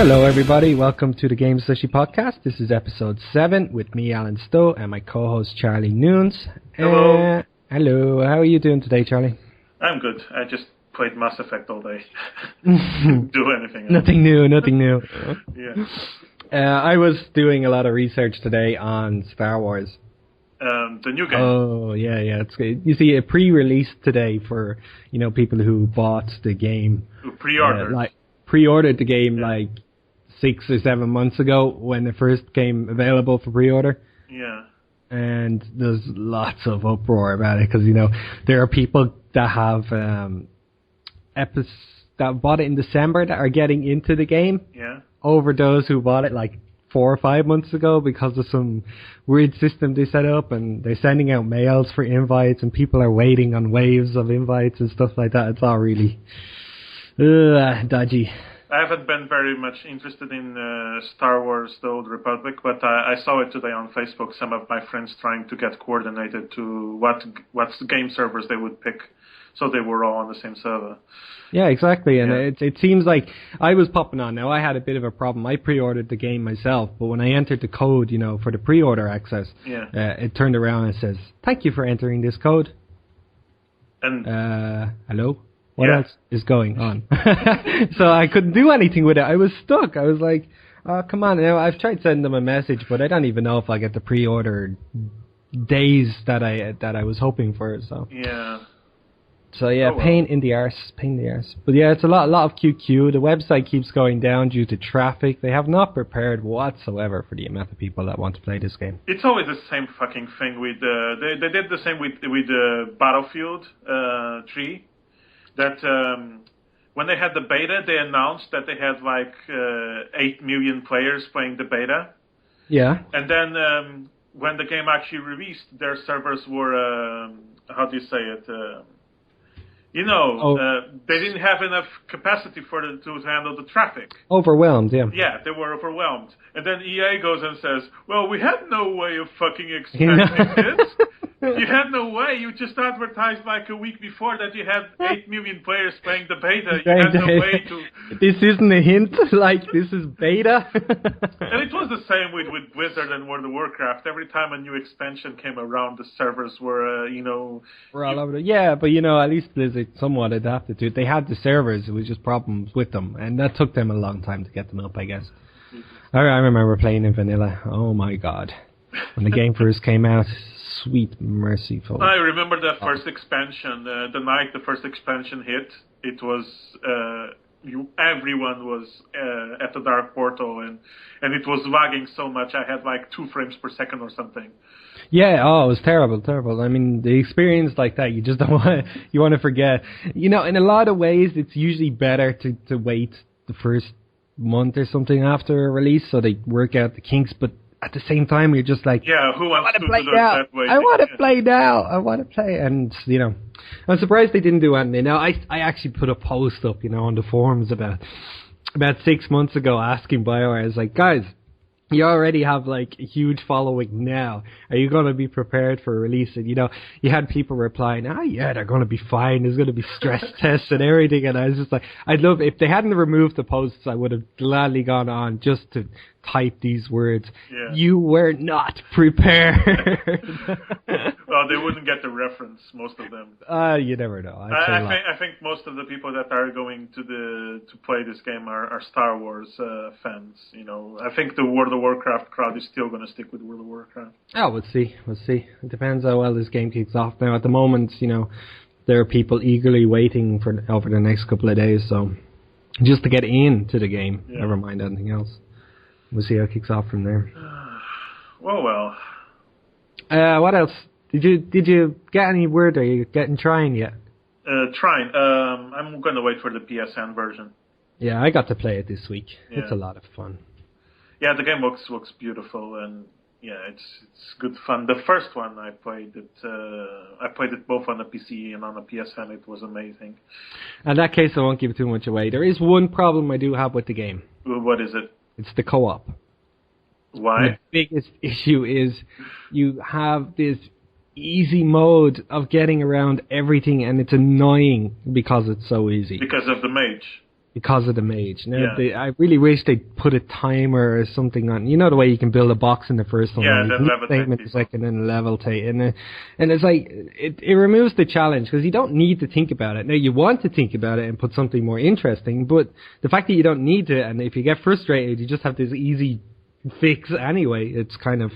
Hello everybody, welcome to the GameSlushy Podcast. This is episode 7 with me, Alan Stowe, and my co-host Charlie Nunes. Hello. Hello, how are you doing today, Charlie? I'm good. I just played Mass Effect all day. Didn't do anything else. Nothing new. Yeah. I was doing a lot of research today on Star Wars. The new game. Oh, yeah. It's good. You see, a pre-release today for, people who bought the game. Who pre-ordered. Pre-ordered the game 6 or 7 months ago when it first came available for pre-order. Yeah. And there's lots of uproar about it because, there are people that have that bought it in December that are getting into the game. Yeah. Over those who bought it 4 or 5 months ago because of some weird system they set up, and they're sending out mails for invites and people are waiting on waves of invites and stuff like that. It's all really dodgy. I haven't been very much interested in Star Wars The Old Republic, but I saw it today on Facebook, some of my friends trying to get coordinated to what game servers they would pick so they were all on the same server. Yeah, exactly, and it seems like I was popping on. Now, I had a bit of a problem. I pre-ordered the game myself, but when I entered the code, for the pre-order access, it turned around and says, "Thank you for entering this code." And hello? What else is going on? So I couldn't do anything with it. I was stuck. I was like, oh, come on. Now, I've tried sending them a message, but I don't even know if I get the pre-order days that I was hoping for. So pain in the arse. But yeah, it's a lot of QQ. The website keeps going down due to traffic. They have not prepared whatsoever for the amount of people that want to play this game. It's always the same fucking thing with they did the same with Battlefield 3. That when they had the beta, they announced that they had 8 million players playing the beta. Yeah. And then when the game actually released, their servers were how do you say it? They didn't have enough capacity to handle the traffic. Overwhelmed, yeah. Yeah, they were overwhelmed. And then EA goes and says, well, we had no way of fucking expecting this. You had no way. You just advertised a week before that you had 8 million players playing the beta. You had no way to... This isn't a hint, this is beta. And it was the same with Blizzard and World of Warcraft. Every time a new expansion came around, the servers were, We're all over yeah, but, at least Blizzard somewhat adapted to it. They had the servers. It was just problems with them. And that took them a long time to get them up, I guess. I remember playing in vanilla. Oh, my God. When the game first came out... Sweet merciful. I remember the first expansion. The night the first expansion hit, it was everyone was at the Dark Portal, and it was lagging so much. I had 2 frames per second or something. Yeah, it was terrible. I mean, the experience like that, you just don't want to forget. In a lot of ways, it's usually better to wait the first month or something after a release so they work out the kinks, but at the same time, you're just like, who wants to play now? I want to play now. I want to play. And, I'm surprised they didn't do anything. Now, I actually put a post up, on the forums about 6 months ago asking BioWare, I was like, guys, you already have a huge following now. Are you going to be prepared for release? And you had people replying, they're going to be fine. There's going to be stress tests and everything. And I was just like, I'd love if they hadn't removed the posts, I would have gladly gone on just to type these words. Yeah. You were not prepared. Well, they wouldn't get the reference, most of them. You never know. I think most of the people that are going to play this game are Star Wars fans. I think the World of Warcraft crowd is still going to stick with World of Warcraft. Oh, we'll see. It depends how well this game kicks off. Now, at the moment, there are people eagerly waiting for over the next couple of days, so just to get into the game, never mind anything else. We'll see how it kicks off from there. Well. What else? Did you get any word? Are you trying yet? Trying. I'm going to wait for the PSN version. Yeah, I got to play it this week. Yeah. It's a lot of fun. Yeah, the game looks beautiful, and it's good fun. The first one I played it both on the PC and on the PSN. It was amazing. In that case, I won't give too much away. There is one problem I do have with the game. What is it? It's the co-op. Why? The biggest issue is you have this easy mode of getting around everything, and it's annoying because it's so easy. Because of the mage. because of the mage. Now, Yeah. I really wish they'd put a timer or something on. You know the way you can build a box in the first one, Yeah, and you then can levitate same in the people. second and levitate, and it's like it removes the challenge because you don't need to think about it. Now you want to think about it and put something more interesting, but the fact that you don't need to, and if you get frustrated, you just have this easy fix anyway. It's kind of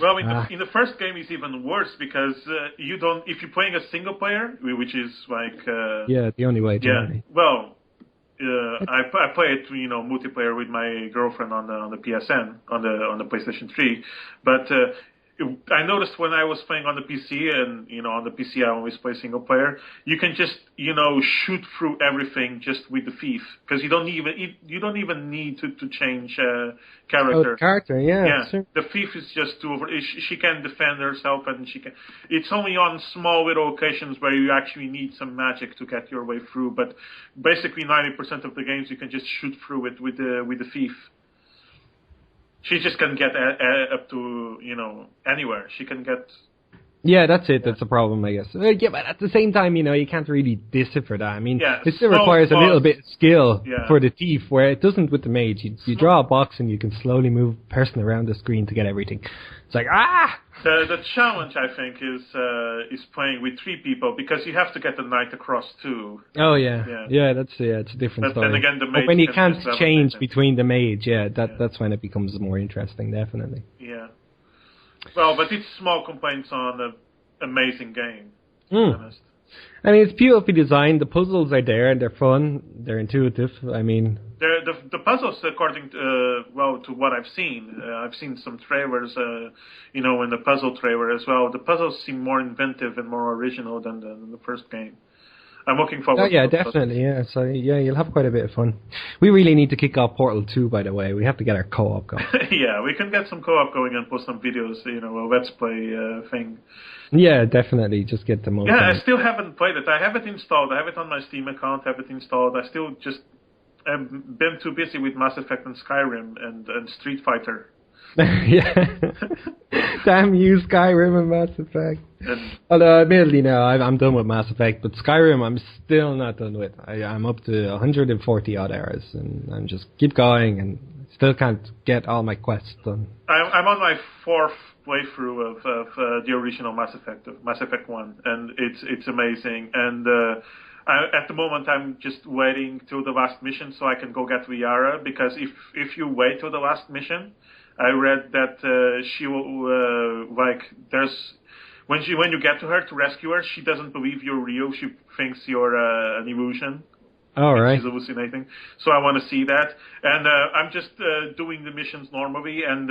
Well, in the first game, it's even worse because you don't. If you're playing a single player, which is like yeah, the only way. yeah. Generally. Well, I play it, multiplayer with my girlfriend on the PSN on the PlayStation 3, but I noticed when I was playing on the PC, and on the PC I always play single player. You can just shoot through everything just with the thief because you don't even need to change character. Oh, character, yeah. Sure. The thief is just too over. She can defend herself, and she can. It's only on small little occasions where you actually need some magic to get your way through. But basically, 90% of the games you can just shoot through it with the thief. She just can get up to anywhere. She can get. Yeah, that's it. That's the problem, I guess. Yeah, but at the same time, you can't really diss it for that. I mean, it still requires a little bit of skill for the thief, where it doesn't with the mage. You draw a box and you can slowly move a person around the screen to get everything. It's like, The challenge, I think, is playing with 3 people because you have to get the knight across too. Oh yeah, it's a different story. Then again, the mage but when you can't just change between the mage, that's when it becomes more interesting, definitely. Yeah. Well, but it's small complaints on an amazing game. To be honest. I mean, it's beautifully designed. The puzzles are there and they're fun. They're intuitive. I mean, the puzzles, according to what I've seen some trailers, in the puzzle trailer as well. The puzzles seem more inventive and more original than the first game. I'm looking forward. Oh yeah, definitely. Yeah, so you'll have quite a bit of fun. We really need to kick off Portal 2, by the way. We have to get our co-op going. Yeah, we can get some co-op going and post some videos. A let's play thing. Yeah, definitely. Just get them over. Yeah, I still haven't played it. I have it installed. I have it on my Steam account. I have it installed. I still just have been too busy with Mass Effect and Skyrim and Street Fighter. Yeah. Damn you, Skyrim and Mass Effect. Although, admittedly, now I'm done with Mass Effect, but Skyrim I'm still not done with. I'm up to 140 odd hours, and I'm just keep going, and still can't get all my quests done. I'm on my 4th playthrough of the original Mass Effect 1, and it's amazing. And at the moment, I'm just waiting till the last mission so I can go get Liara, because if you wait till the last mission, I read that she will there's when you get to her to rescue her, she doesn't believe you're real. She thinks you're an illusion. All right. She's hallucinating. So I want to see that, and I'm just doing the missions normally. And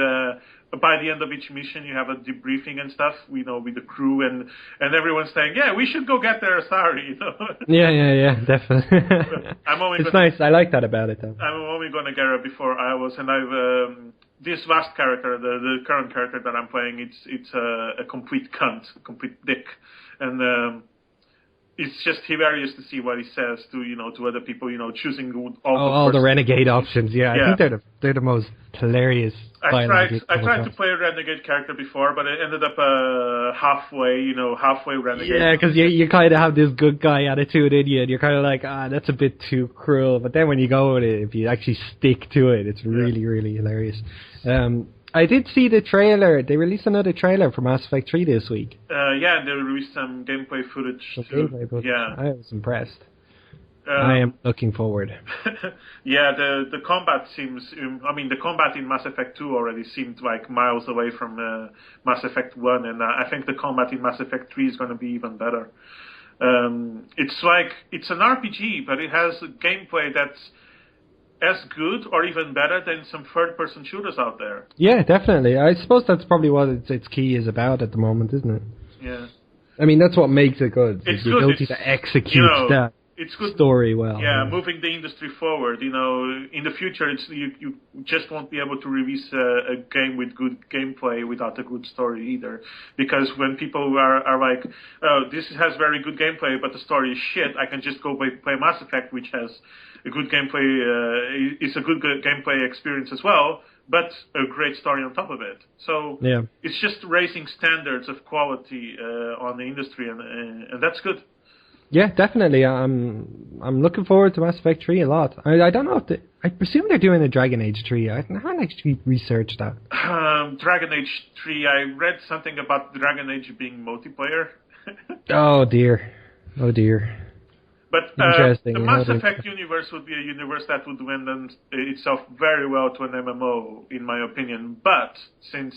by the end of each mission, you have a debriefing and stuff. With the crew, and everyone's saying, "Yeah, we should go get there, Asari." Yeah, definitely. It's nice. I like that about it, though. I'm only going to get her before I was, and I've. This last character, the current character that I'm playing, it's a complete cunt, a complete dick, and it's just hilarious to see what he says to other people, choosing all the renegade options. Yeah, I think they're the most hilarious. I tried to play a renegade character before, but I ended up halfway renegade. Yeah, because you kind of have this good guy attitude in you, and you're kind of like, that's a bit too cruel. But then when you go with it, if you actually stick to it, it's really, really hilarious. I did see the trailer. They released another trailer for Mass Effect 3 this week. Yeah, they released some gameplay footage. Yeah, I was impressed. I am looking forward. Yeah, the combat seems. The combat in Mass Effect 2 already seemed like miles away from Mass Effect 1, and I think the combat in Mass Effect 3 is going to be even better. It's an RPG, but it has a gameplay that's as good or even better than some third-person shooters out there. Yeah, definitely. I suppose that's probably what its key is about at the moment, isn't it? Yeah. I mean, that's what makes it good. It's the good. ability to execute that it's good. Story well. Yeah, moving the industry forward. In the future, you just won't be able to release a game with good gameplay without a good story either. Because when people are like, oh, this has very good gameplay, but the story is shit, I can just go play Mass Effect, which has a good gameplay. It's a good gameplay experience as well, but a great story on top of it. So it's just raising standards of quality on the industry, and that's good. Yeah, definitely. I'm looking forward to Mass Effect 3 a lot. I don't know if I presume they're doing a Dragon Age 3. I haven't actually researched that. Dragon Age 3, I read something about Dragon Age being multiplayer. Oh dear. Oh dear. But Interesting. the Mass Effect universe would be a universe that would lend itself very well to an MMO, in my opinion. But since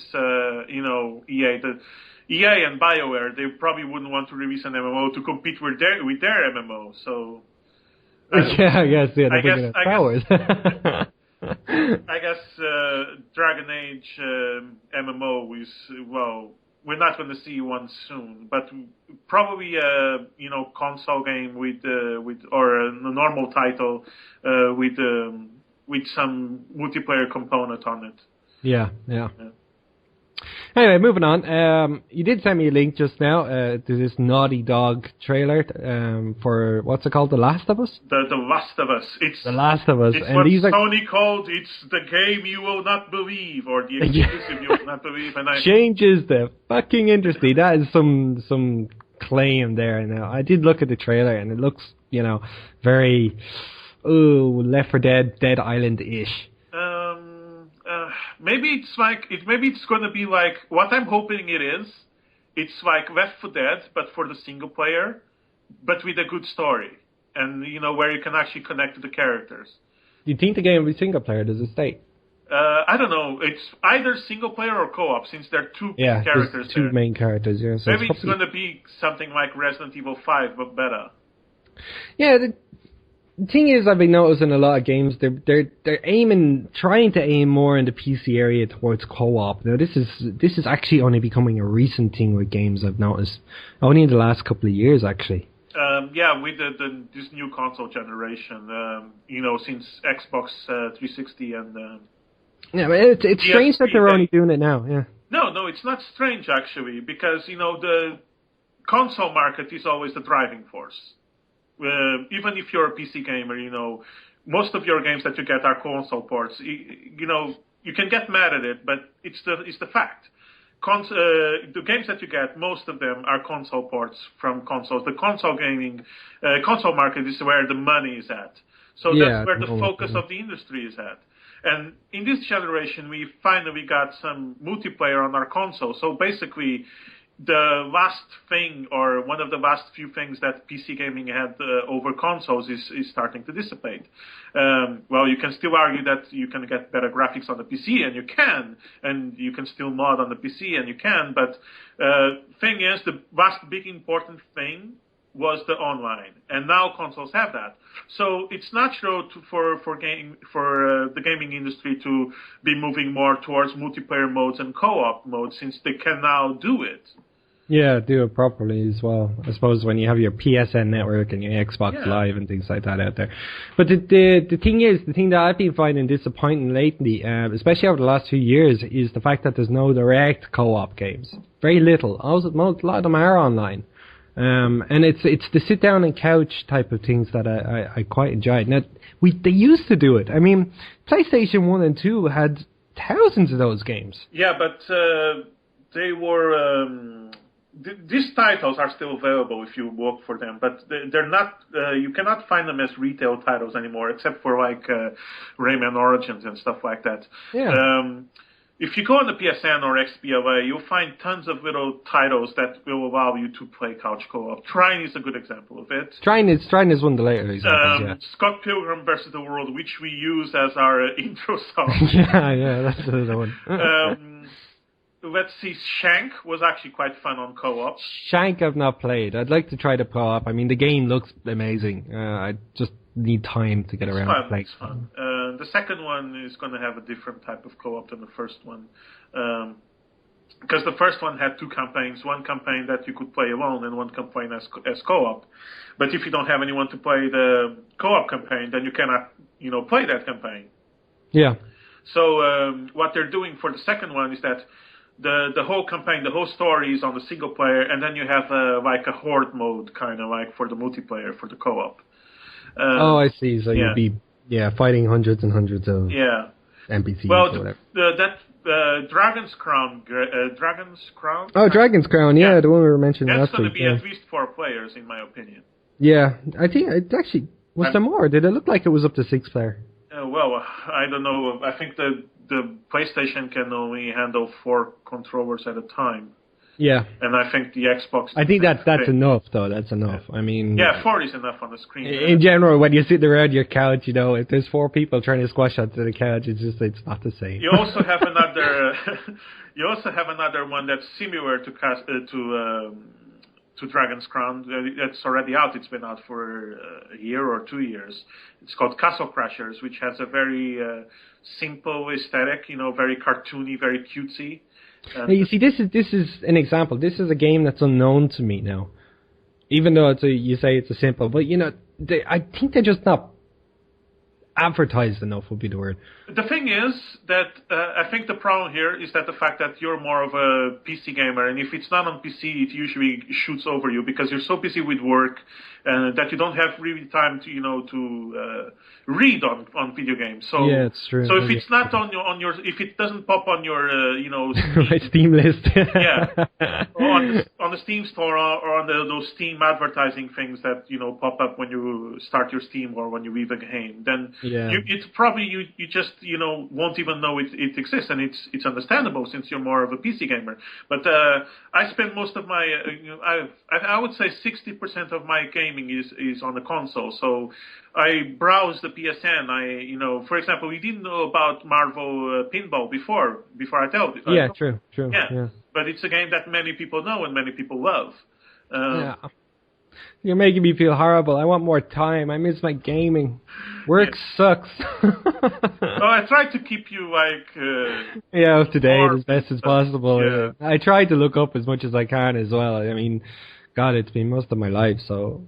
EA and BioWare, they probably wouldn't want to release an MMO to compete with their MMO. So I guess powers. I guess Dragon Age MMO is, well, we're not going to see one soon, but probably console game with or a normal title with some multiplayer component on it. Yeah. Anyway, moving on. You did send me a link just now to this Naughty Dog trailer for, what's it called, The Last of Us? The Last of Us. It's The Last of Us. It's and what these Sony called, it's the game you will not believe, or the exclusive you will not believe. And changes the fucking industry. That is some claim there. Now, I did look at the trailer, and it looks, very, Left 4 Dead, Dead Island-ish. Maybe it's going to be like what I'm hoping it is. It's like Left 4 Dead, but for the single player, but with a good story, and where you can actually connect to the characters. Do you think the game will be single player? Does it state? I don't know. It's either single player or co-op, since there are two characters. Two main characters. Yeah, so maybe it's going to be something like Resident Evil 5, but better. Yeah. The thing is, I've been noticing a lot of games, they're trying to aim more in the PC area towards co-op. Now, this is actually only becoming a recent thing with games, I've noticed. Only in the last couple of years, actually. With this new console generation, since Xbox 360 and... yeah, but it's strange that they're only doing it now, yeah. No, it's not strange, actually, because, the console market is always the driving force. Even if you're a PC gamer, most of your games that you get are console ports. You can get mad at it, but it's the fact. The games that you get, most of them are console ports from consoles. The console market is where the money is at. So that's where the focus of the industry is at. And in this generation, we finally got some multiplayer on our console. So basically, the last thing, or one of the last few things that PC gaming had over consoles is starting to dissipate. Well, you can still argue that you can get better graphics on the PC, and you can still mod on the PC, and you can, but thing is, the last big important thing was the online, and now consoles have that. So it's natural for the gaming industry to be moving more towards multiplayer modes and co-op modes, since they can now do it. Yeah, do it properly as well. I suppose when you have your PSN network and your Xbox Live and things like that out there. But the thing that I've been finding disappointing lately, especially over the last 2 years, is the fact that there's no direct co-op games. Very little. A lot of them are online. And it's the sit down and couch type of things that I quite enjoyed. Now, they used to do it. I mean, PlayStation 1 and 2 had thousands of those games. Yeah, but they were... these titles are still available if you look for them, but they're not. You cannot find them as retail titles anymore, except for like Rayman Origins and stuff like that. Yeah. If you go on the PSN or XBLA, you'll find tons of little titles that will allow you to play couch co-op. Trine is a good example of it. Trine is one of the later examples, yeah. Scott Pilgrim vs. the World, which we use as our intro song. yeah, that's another one. Let's see, Shank was actually quite fun on co-op. Shank I've not played. I'd like to try the co-op. I mean, the game looks amazing. I just need time to get around to play. It's fun. The second one is going to have a different type of co-op than the first one. Because the first one had two campaigns. One campaign that you could play alone and one campaign as co-op. But if you don't have anyone to play the co-op campaign, then you cannot, play that campaign. Yeah. So what they're doing for the second one is that the whole campaign, the whole story is on the single player, and then you have like a horde mode, kind of like for the multiplayer, for the co-op. I see. So you'd be fighting hundreds and hundreds of NPCs or whatever. That Dragon's Crown. Oh, Dragon's Crown, the one we were mentioning last week. That's going to be at least 4 players, in my opinion. Yeah, I think it actually was there more. Did it look like it was up to 6-player? Well, I don't know. I think the PlayStation can only handle 4 controllers at a time. Yeah. And I think the Xbox... I think that's enough, though. That's enough. I mean... Yeah, 4 is enough on the screen. In general, when you're sitting around your couch, you know, if there's 4 people trying to squash onto the couch, it's not the same. You also have another... you also have another one that's similar to Dragon's Crown. That's already out. It's been out for a year or 2 years. It's called Castle Crashers, which has a very simple aesthetic, you know, very cartoony, very cutesy. Hey, you see, this is an example. This is a game that's unknown to me now. Even though you say it's a simple, but you know, I think they're just not advertised enough would be the word. The thing is that I think the problem here is that the fact that you're more of a PC gamer, and if it's not on PC, it usually shoots over you because you're so busy with work that you don't have really time to, you know, to read on video games. So yeah, it's true. So if it's not on your if it doesn't pop on your you know Steam, my Steam list, yeah, on the Steam store or on those Steam advertising things that, you know, pop up when you start your Steam or when you leave a game, then it's probably you just, you know, won't even know it exists, and it's understandable since you're more of a PC gamer. But I spend most of my I would say 60% of my gaming is on the console. So I browse the PSN. You know, for example, we didn't know about Marvel Pinball before I tell you. Yeah, true. Yeah, but it's a game that many people know and many people love. Yeah. You're making me feel horrible. I want more time. I miss my gaming. Work sucks. Well, I try to keep you up to date as best as possible. Yeah. I try to look up as much as I can as well. I mean, God, it's been most of my life, so...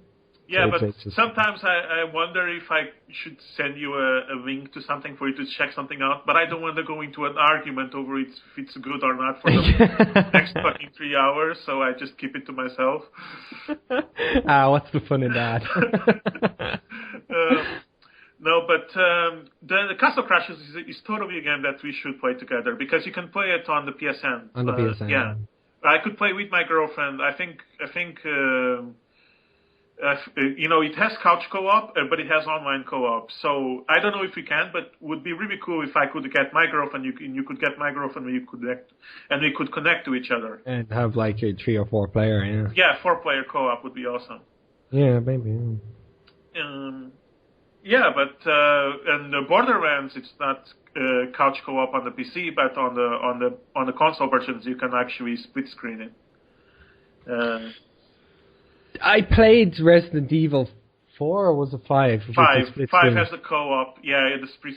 Yeah, but sometimes I wonder if I should send you a link to something for you to check something out, but I don't want to go into an argument over if it's good or not for the next fucking 3 hours, so I just keep it to myself. What's the fun in that? No, but the Castle Crashers is totally a game that we should play together, because you can play it on the PSN. On the PSN. Yeah. I could play with my girlfriend. I think you know, it has couch co-op, but it has online co-op. So I don't know if we can, but would be really cool if I could get my girlfriend, you could get my girlfriend, we could connect to each other. And have like a 3 or 4 player, yeah. Yeah, 4-player co-op would be awesome. Yeah, maybe. Yeah, but and the Borderlands, it's not couch co-op on the PC, but on the console versions, you can actually split screen it. I played Resident Evil 4, or was it 5? 5 has the co-op. Yeah, the split.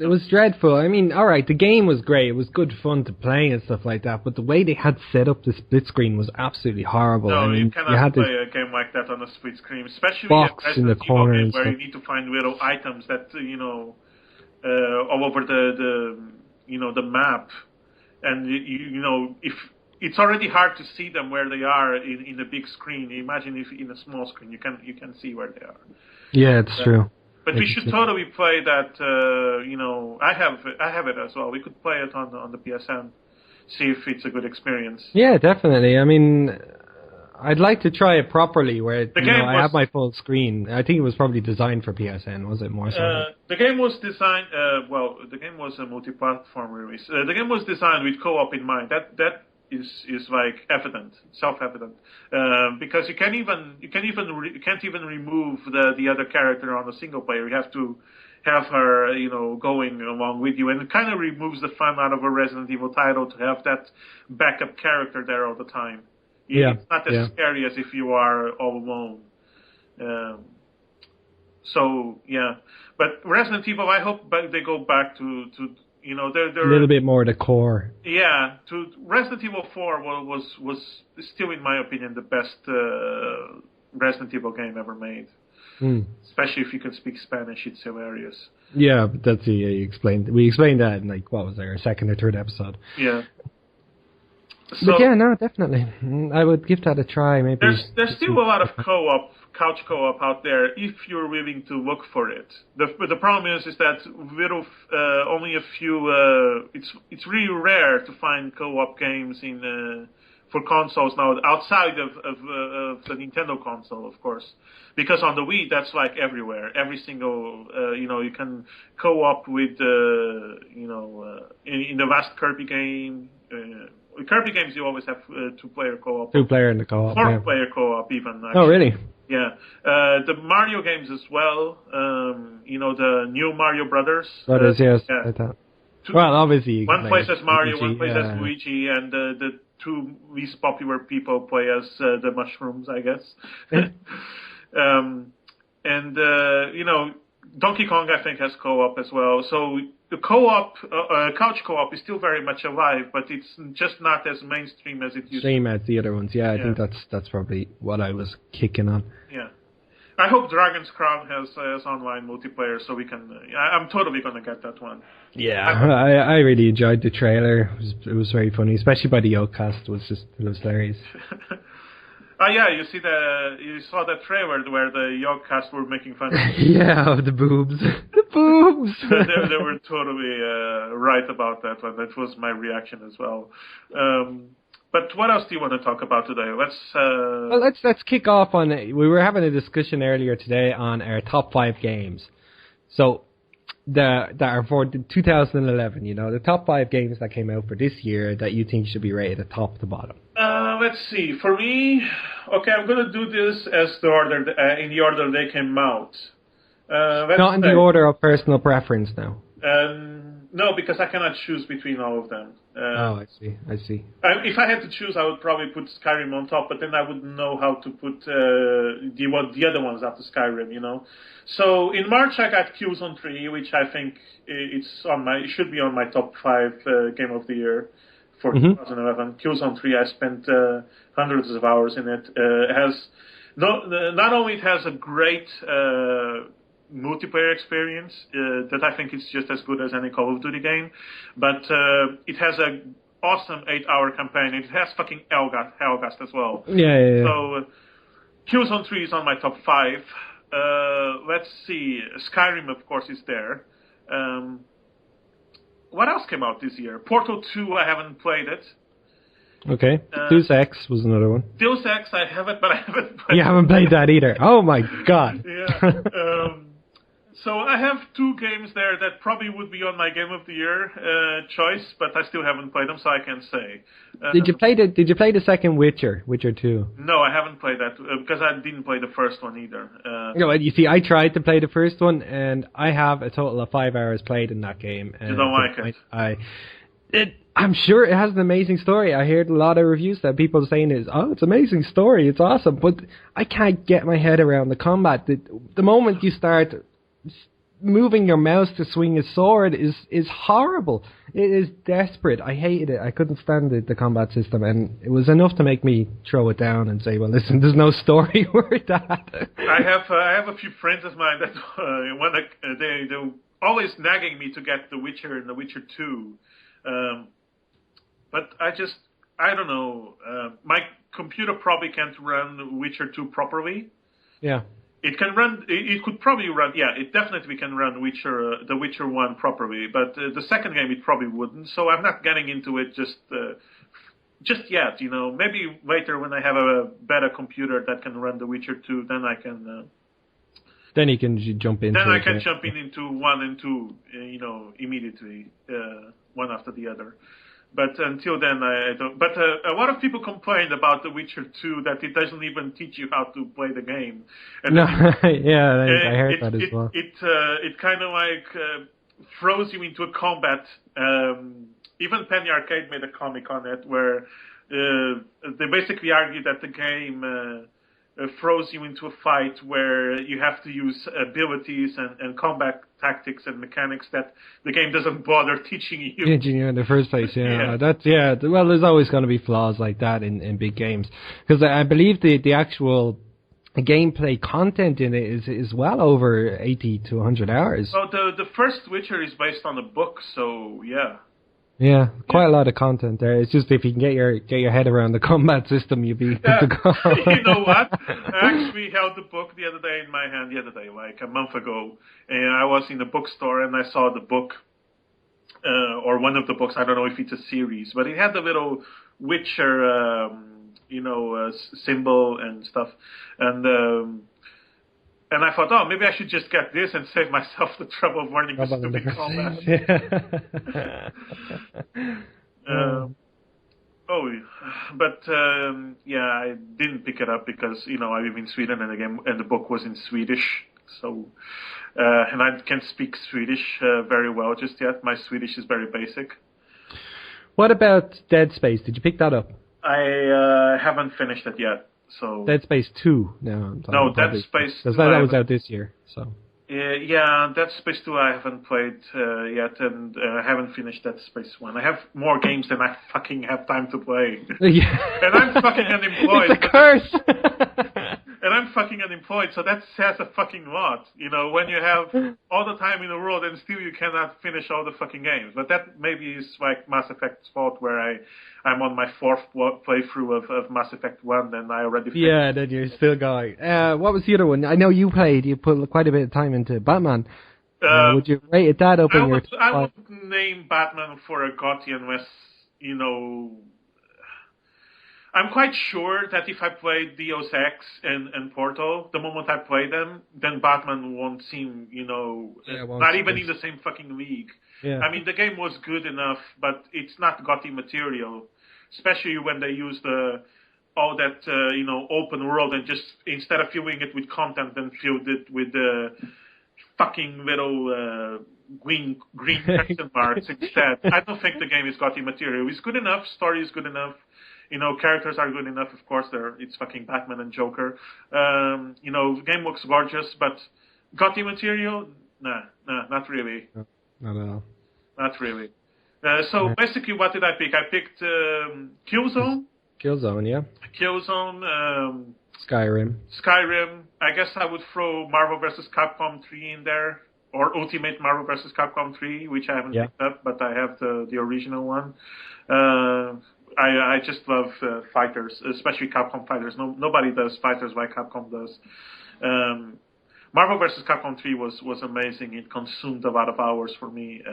It was dreadful. I mean, all right, the game was great. It was good fun to play and stuff like that. But the way they had set up the split screen was absolutely horrible. No, I mean, you cannot play a game like that on a split screen, especially box in the corner game where you need to find little items that all over the map, and you know if. It's already hard to see them where they are in the big screen. Imagine if in a small screen you can see where they are. Yeah, it's true. But we should totally play that. I have it as well. We could play it on the PSN, see if it's a good experience. Yeah, definitely. I mean, I'd like to try it proproperly, where I have my full screen. I think it was probably designed for PSN. Was it more so? The game was designed. The game was a multi-platform release. The game was designed with co-op in mind. That is like self-evident, because you can't even remove the other character on the single player. You have to have her, going along with you, and it kind of removes the fun out of a Resident Evil title to have that backup character there all the time. Yeah, it's not as scary as if you are all alone. So yeah, but Resident Evil, I hope they go back to. They're a little bit more the core. Yeah, Resident Evil 4 was still, in my opinion, the best Resident Evil game ever made. Especially if you can speak Spanish, it's hilarious. Yeah, but that's we explained that in what was our second or third episode. Yeah. But yeah, no, definitely. I would give that a try. Maybe there's still a lot of couch co-op out there if you're willing to look for it. The problem is that only a few. It's really rare to find co-op games for consoles now outside of the Nintendo console, of course, because on the Wii that's like everywhere. Every single you can co-op with in the last Kirby game. Kirby games you always have two-player co-op. Two-player in the co-op. Four-player co-op even. Actually. Oh really? Yeah, the Mario games as well. The new Mario Brothers. Yes, like that. Well, obviously, one plays as Mario, Luigi, one plays as Luigi, and the two least popular people play as the mushrooms, I guess. Donkey Kong, I think, has co-op as well. So the co-op, couch co-op, is still very much alive, but it's just not as mainstream as it used to be. Same as the other ones, yeah. I think that's probably what I was kicking on. Yeah. I hope Dragon's Crown has online multiplayer, so we can. I'm totally gonna get that one. Yeah, I really enjoyed the trailer. It was very funny, especially by the Yocast. It was hilarious. Oh yeah, you saw that trailer where the Yogcast were making fun of yeah, the boobs. The boobs! they were totally right about that one. That was my reaction as well. But what else do you want to talk about today? Let's kick off on. We were having a discussion earlier today on our top 5 games. So that are for 2011. The top 5 games that came out for this year that you think should be rated at top to bottom. Let's see. For me, okay, I'm gonna do this as in the order they came out. Not in the order of personal preference now. No, because I cannot choose between all of them. I see. If I had to choose, I would probably put Skyrim on top, but then I wouldn't know how to put the other ones after Skyrim, So in March I got Choosen 3, which I think it should be on my top 5 game of the year for 2011. Choosen 3, I spent hundreds of hours in it. It has not only it has a great multiplayer experience that I think is just as good as any Call of Duty game, but it has a awesome 8-hour campaign. It has fucking Helgast as well. Yeah. So Choosen 3 is on my top 5. Let's see. Skyrim, of course, is there. What else came out this year? Portal 2, I haven't played it. Okay. Deus Ex was another one. Deus Ex, I have it, but I haven't played it. You haven't played that either. Oh my god. Yeah. So I have 2 games there that probably would be on my Game of the Year choice, but I still haven't played them, so I can't say. Did you play the second Witcher 2? No, I haven't played that because I didn't play the first one either. You see, I tried to play the first one, and I have a total of 5 hours played in that game. And you don't like it? I'm sure it has an amazing story. I heard a lot of reviews that people saying it's an amazing story, it's awesome, but I can't get my head around the combat. The moment you start moving your mouse to swing a sword is horrible. It is desperate. I hated it. I couldn't stand the combat system, and it was enough to make me throw it down and say, well, listen, there's no story worth that. I have a few friends of mine that they're always nagging me to get The Witcher and The Witcher 2. But I don't know. My computer probably can't run The Witcher 2 properly. Yeah. It can run. It could probably run. Yeah, it definitely can run The Witcher 1 properly. But the second game, it probably wouldn't. So I'm not getting into it just yet. Maybe later when I have a better computer that can run The Witcher 2, then I can. Then you can jump into. Then I can jump into 1 and 2. Immediately, one after the other. But until then, I don't. But a lot of people complained about The Witcher 2 that it doesn't even teach you how to play the game. And no, I heard that as well. It kind of like throws you into a combat. Even Penny Arcade made a comic on it where they basically argue that the game throws you into a fight where you have to use abilities and combat tactics and mechanics that the game doesn't bother teaching you. Teaching you in the first place, yeah. Well, there's always going to be flaws like that in big games. Because I believe the actual gameplay content in it is well over 80 to 100 hours. So the first Witcher is based on a book, so yeah. Yeah, quite a lot of content there. It's just if you can get your head around the combat system, you'll be good to go. You know what? I actually held the book the other day in my hand, like a month ago. And I was in the bookstore and I saw the book. or one of the books. I don't know if it's a series, but it had the little Witcher, symbol and stuff, and I thought, oh, maybe I should just get this and save myself the trouble of learning the stupid combat. I didn't pick it up because I live in Sweden and the book was in Swedish, so and I can't speak Swedish very well just yet. My Swedish is very basic. What about Dead Space? Did you pick that up? I haven't finished it yet. So Dead Space 2. No, Dead Space 2. That was out this year. So. Dead Space 2 I haven't played yet, and I haven't finished Dead Space 1. I have more games than I fucking have time to play. Yeah. And I'm fucking unemployed. It's a curse! And I'm fucking unemployed, so that says a fucking lot. When you have all the time in the world and still you cannot finish all the fucking games. But that maybe is like Mass Effect's fault, where I'm on my fourth playthrough of Mass Effect 1 and I already finished. Yeah, then you're still going. What was the other one? I know you put quite a bit of time into Batman. Would you rate that up in your top 5? I would name Batman for a Goty unless, I'm quite sure that if I played Deus Ex and Portal, the moment I play them, then Batman won't seem, not even in the same fucking league. Yeah. I mean, the game was good enough, but it's not Goty material, especially when they use all that, open world and just, instead of filling it with content, then filled it with the fucking little green question marks instead. I don't think the game is Goty material. It's good enough, story is good enough. Characters are good enough, of course. It's fucking Batman and Joker. The game looks gorgeous, but Goty material? Nah, not really. No, not at all. Not really. So basically, what did I pick? I picked Killzone. Killzone, yeah. Killzone. Skyrim. I guess I would throw Marvel vs. Capcom 3 in there, or Ultimate Marvel vs. Capcom 3, which I haven't picked up, but I have the original one. I just love fighters, especially Capcom fighters. Nobody does fighters like Capcom does. Marvel vs. Capcom 3 was amazing. It consumed a lot of hours for me.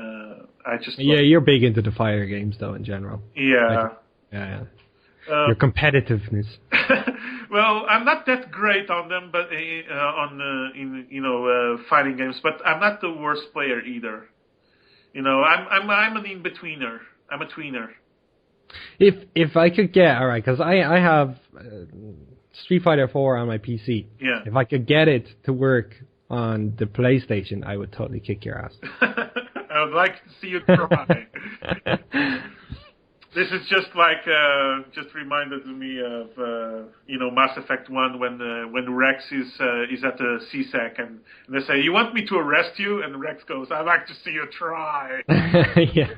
You're big into the fighter games, though, in general. Yeah. Your competitiveness. Well, I'm not that great on them, but fighting games. But I'm not the worst player either. I'm an in-betweener. I'm a tweener. If I could get, alright, because I have Street Fighter 4 on my PC. Yeah. If I could get it to work on the PlayStation, I would totally kick your ass. I would like to see you try. This is just like, just reminded me of, Mass Effect 1 when Rex is at the CSEC and they say, you want me to arrest you? And Rex goes, I'd like to see you try. Yeah.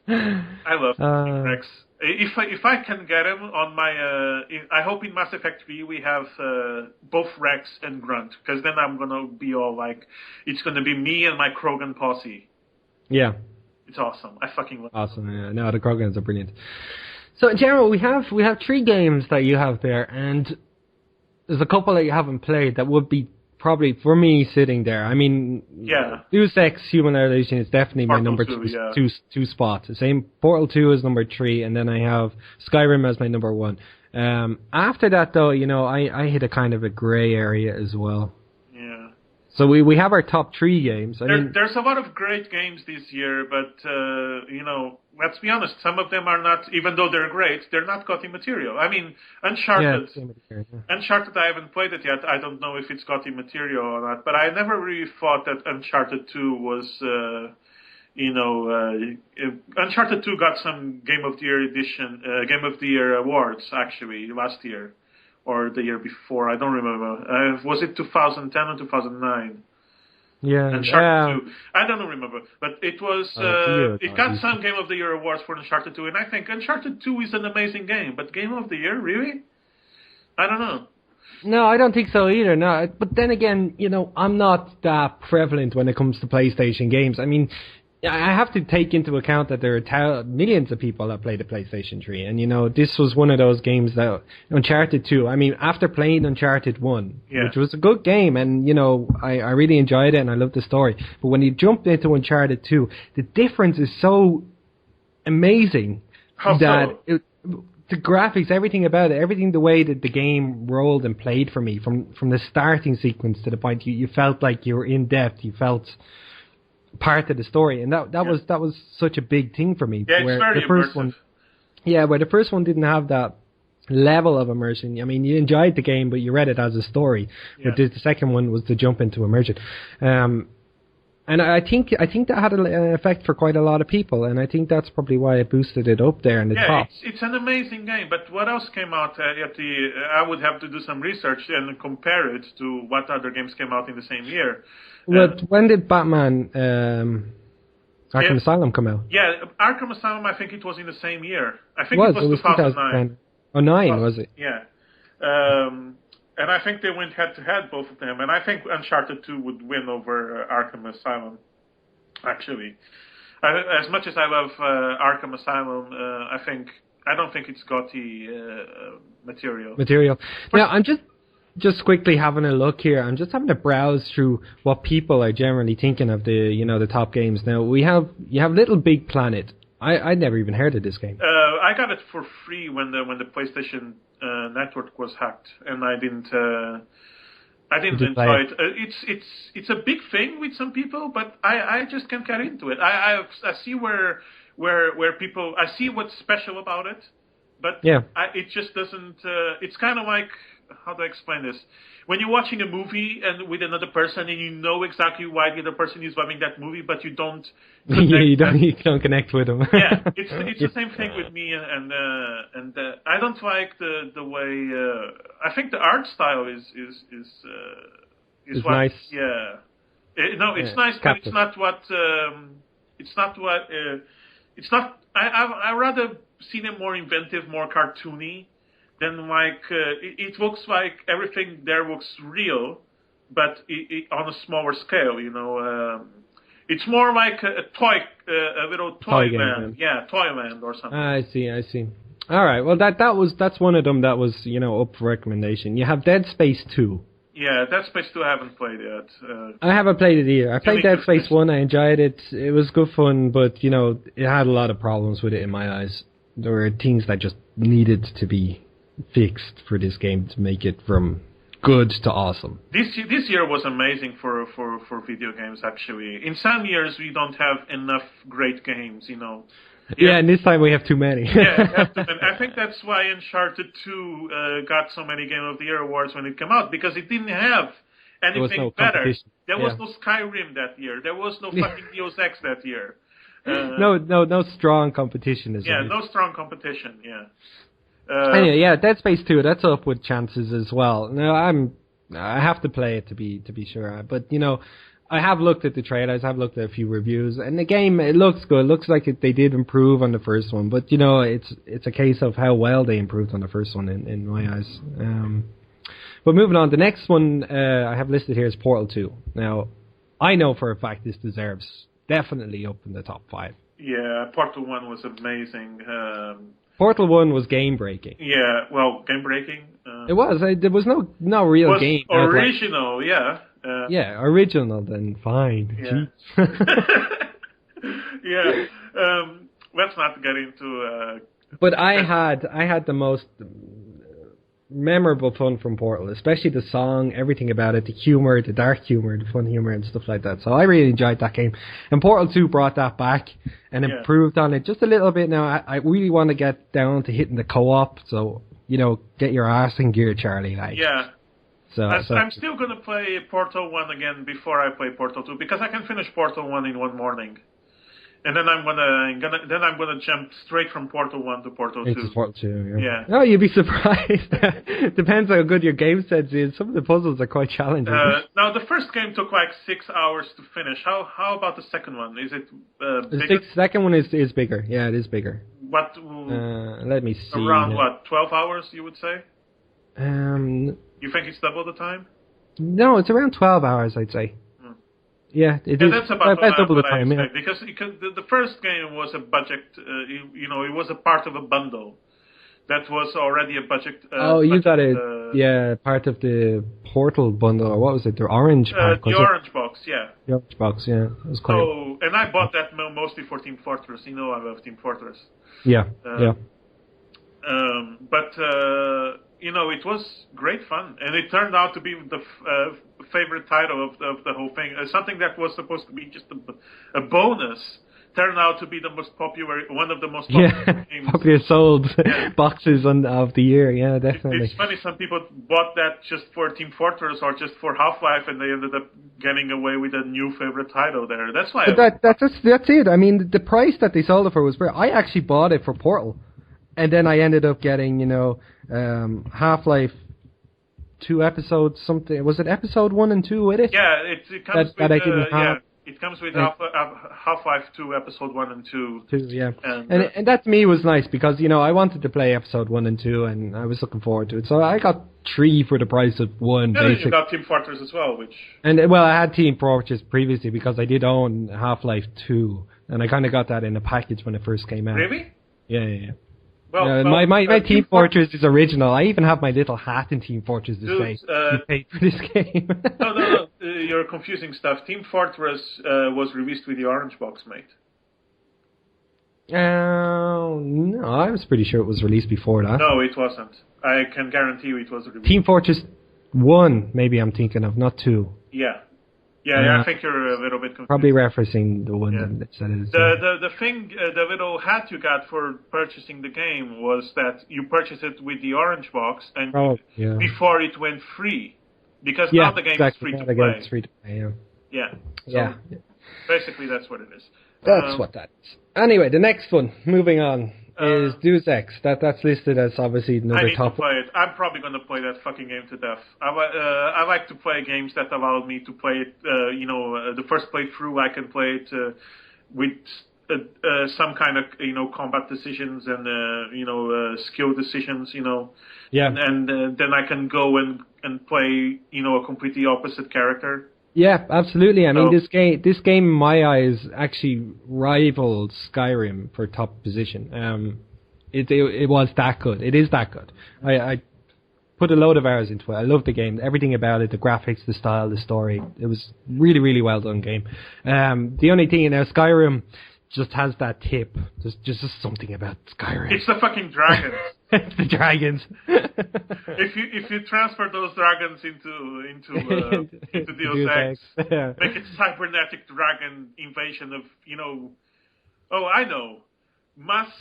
I love Rex. If I can get him on my, I hope in Mass Effect 3 we have both Rex and Grunt, because then I'm gonna be all like, it's gonna be me and my Krogan posse. Yeah. It's awesome. I fucking love it. Awesome, yeah. No, the Krogans are brilliant. So in general, we have 3 games that you have there, and there's a couple that you haven't played that would be probably, for me, sitting there. I mean, Deus Ex Human Revolution is definitely my number 2 spot. The same, Portal 2 is number 3, and then I have Skyrim as my number 1. After that, though, I hit a kind of a grey area as well. Yeah. So we have our top 3 games. There's a lot of great games this year, but, let's be honest, some of them are not, even though they're great, they're not Goty material. I mean, Uncharted, Uncharted, I haven't played it yet. I don't know if it's Goty material or not, but I never really thought that Uncharted 2 was, Uncharted 2 got some Game of the Year awards, actually, last year. Or the year before, I don't remember. Was it 2010 or 2009? Yeah. Uncharted 2. I don't remember. But it was, it got some Game of the Year awards for Uncharted 2, and I think Uncharted 2 is an amazing game. But Game of the Year, really? I don't know. No, I don't think so either. No, but then again, I'm not that prevalent when it comes to PlayStation games. I mean, I have to take into account that there are millions of people that play the PlayStation 3, and this was one of those games that Uncharted 2. I mean, after playing Uncharted 1, which was a good game, and I really enjoyed it and I loved the story. But when you jumped into Uncharted 2, the difference is so amazing the graphics, everything about it, everything, the way that the game rolled and played for me from the starting sequence to the point you felt like you were in depth, you felt part of the story, and that was such a big thing for me. Yeah, where it's very the first immersive. Where the first one didn't have that level of immersion. I mean, you enjoyed the game, but you read it as a story. But the second one was to jump into immersion, and I think that had an effect for quite a lot of people, and I think that's probably why it boosted it up there in the top. It's an amazing game. But what else came out at the? I would have to do some research and compare it to what other games came out in the same year. But when did Batman Arkham Asylum come out? Yeah, Arkham Asylum, I think it was in the same year. I think it was 2009. Oh, 9, was it? Yeah. And I think they went head-to-head, both of them. And I think Uncharted 2 would win over Arkham Asylum, actually. As much as I love Arkham Asylum, I don't think it's Goty material. Now, I'm just quickly having a look here. I'm just having to browse through what people are generally thinking of the top games. Now you have Little Big Planet. I'd never even heard of this game. I got it for free when the PlayStation network was hacked, and I didn't enjoy it. It's a big thing with some people, but I just can't get into it. I see where people, I see what's special about it, but it just doesn't. It's kind of like, how do I explain this? When you're watching a movie and with another person, and you know exactly why the other person is loving that movie, but you don't. you don't connect with them. Yeah, it's the same thing with me, and I don't like the way. I think the art style is what, nice. Yeah, it's nice, but it's not what. It's not what. It's not. I rather see them more inventive, more cartoony. Then, like, it looks like everything there looks real, but on a smaller scale, It's more like a little toy land. Yeah, Toyland or something. I see. All right, well, that's one of them that was, up for recommendation. You have Dead Space 2. Yeah, Dead Space 2 I haven't played yet. I haven't played it either. I played Dead Space 1, I enjoyed it. It was good fun, but, it had a lot of problems with it in my eyes. There were things that just needed to be fixed for this game to make it from good to awesome. This year was amazing for video games, actually. In some years we don't have enough great games, Yeah, and this time we have too many. I think that's why Uncharted 2 got so many Game of the Year awards when it came out, because it didn't have anything better. There was no Skyrim that year. There was no fucking Deus Ex that year. No strong competition. No strong competition, anyway, Dead Space 2, that's up with chances as well. Now, I have to play it to be sure, but I have looked at the trailers, I've looked at a few reviews, and the game, it looks good. It looks like they did improve on the first one, but it's a case of how well they improved on the first one in my eyes. But moving on, the next one I have listed here is Portal 2. Now, I know for a fact this deserves definitely up in the top 5. Yeah, Portal 1 was amazing. Portal 1 was game-breaking. Yeah, well, game-breaking? It was. There was no real game. Original, original, then fine. Yeah. Let's not get into... But I had the most memorable fun from Portal, especially the song, everything about it, the humor, the dark humor, the fun humor and stuff like that. So I really enjoyed that game. And Portal 2 brought that back and improved on it just a little bit. Now, I really want to get down to hitting the co-op, so, get your ass in gear, Charlie. So I'm still going to play Portal 1 again before I play Portal 2, because I can finish Portal 1 in one morning. And then I'm gonna jump straight from Portal 1 to Portal 2. Into Portal 2, yeah. Oh, you'd be surprised. Depends how good your game sense is. Some of the puzzles are quite challenging. Now, the first game took like 6 hours to finish. How about the second one? Is it bigger? The second one is bigger. Yeah, it is bigger. What? Let me see. Around what? 12 hours, you would say? You think it's double the time? No, it's around 12 hours, I'd say. Yeah, it Yeah, is that's about about double the what I time. Yeah. expect. Because the first game was a budget, it was a part of a bundle. That was already a budget. Oh, you got it. Uh, Yeah, part of the Portal bundle, or what was it? The Orange pack, the was orange box, yeah. it? The Orange box, yeah. It was quite. So, and I bought that mostly for Team Fortress. You know, I love Team Fortress. Yeah, yeah. But it was great fun, and it turned out to be the favorite title of the whole thing. Something that was supposed to be just a bonus turned out to be one of the most popular games. Popular sold boxes of the year. Yeah, definitely. It's funny. Some people bought that just for Team Fortress or just for Half-Life, and they ended up getting away with a new favorite title there. That's why. But that's it. I mean, the price that they sold it for was fair. I actually bought it for Portal, and then I ended up getting Half-Life 2 episodes. Something was it episode 1 and 2 with it? Yeah, it comes that with I didn't have. It comes with Half-Life 2 episode 1 and 2. Yeah. And that to me was nice because, I wanted to play episode 1 and 2 and I was looking forward to it. So I got 3 for the price of 1, Yeah, basically. you got Team Fortress as well, which... I had Team Fortress previously because I did own Half-Life 2. And I kind of got that in a package when it first came out. Really? Yeah. Well, my Team Fortress is original. I even have my little hat in Team Fortress to say you paid for this game. No. You're confusing stuff. Team Fortress was released with the Orange box, mate. No, I was pretty sure it was released before that. No, it wasn't. I can guarantee you it was released. Team Fortress 1, maybe I'm thinking of, not 2. Yeah. Yeah, I think you're a little bit confused. Probably referencing the one that said it. The thing, the little hat you got for purchasing the game was that you purchased it with the Orange box and before it went free. Because now the game is free to play. It's free to play, yeah. Yeah. Basically, that's what it is. That's what that is. Anyway, the next one, moving on, is Deus Ex. That's listed as obviously another I need top. to play it. I'm probably going to play that fucking game to death. I like to play games that allow me to play it, the first playthrough I can play it with some kind of, combat decisions and, skill decisions, Yeah. And then I can go and play, a completely opposite character. Yeah, absolutely. I mean, this game, in my eyes, actually rivaled Skyrim for top position. It was that good. It is that good. I put a load of hours into it. I love the game. Everything about it, the graphics, the style, the story. It was really, really well done game. The only thing, Skyrim just has that tip. There's just something about Skyrim. It's the fucking dragons. It's the dragons. If you transfer those dragons into Deus Ex, make it cybernetic dragon invasion of I know, mass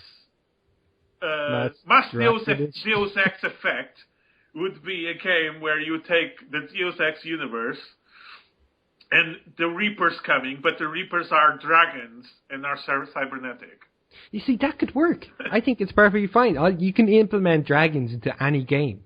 Deus Ex effect would be a game where you take the Deus Ex universe. And the Reaper's coming, but the Reapers are dragons and are cybernetic. You see, that could work. I think it's perfectly fine. You can implement dragons into any game.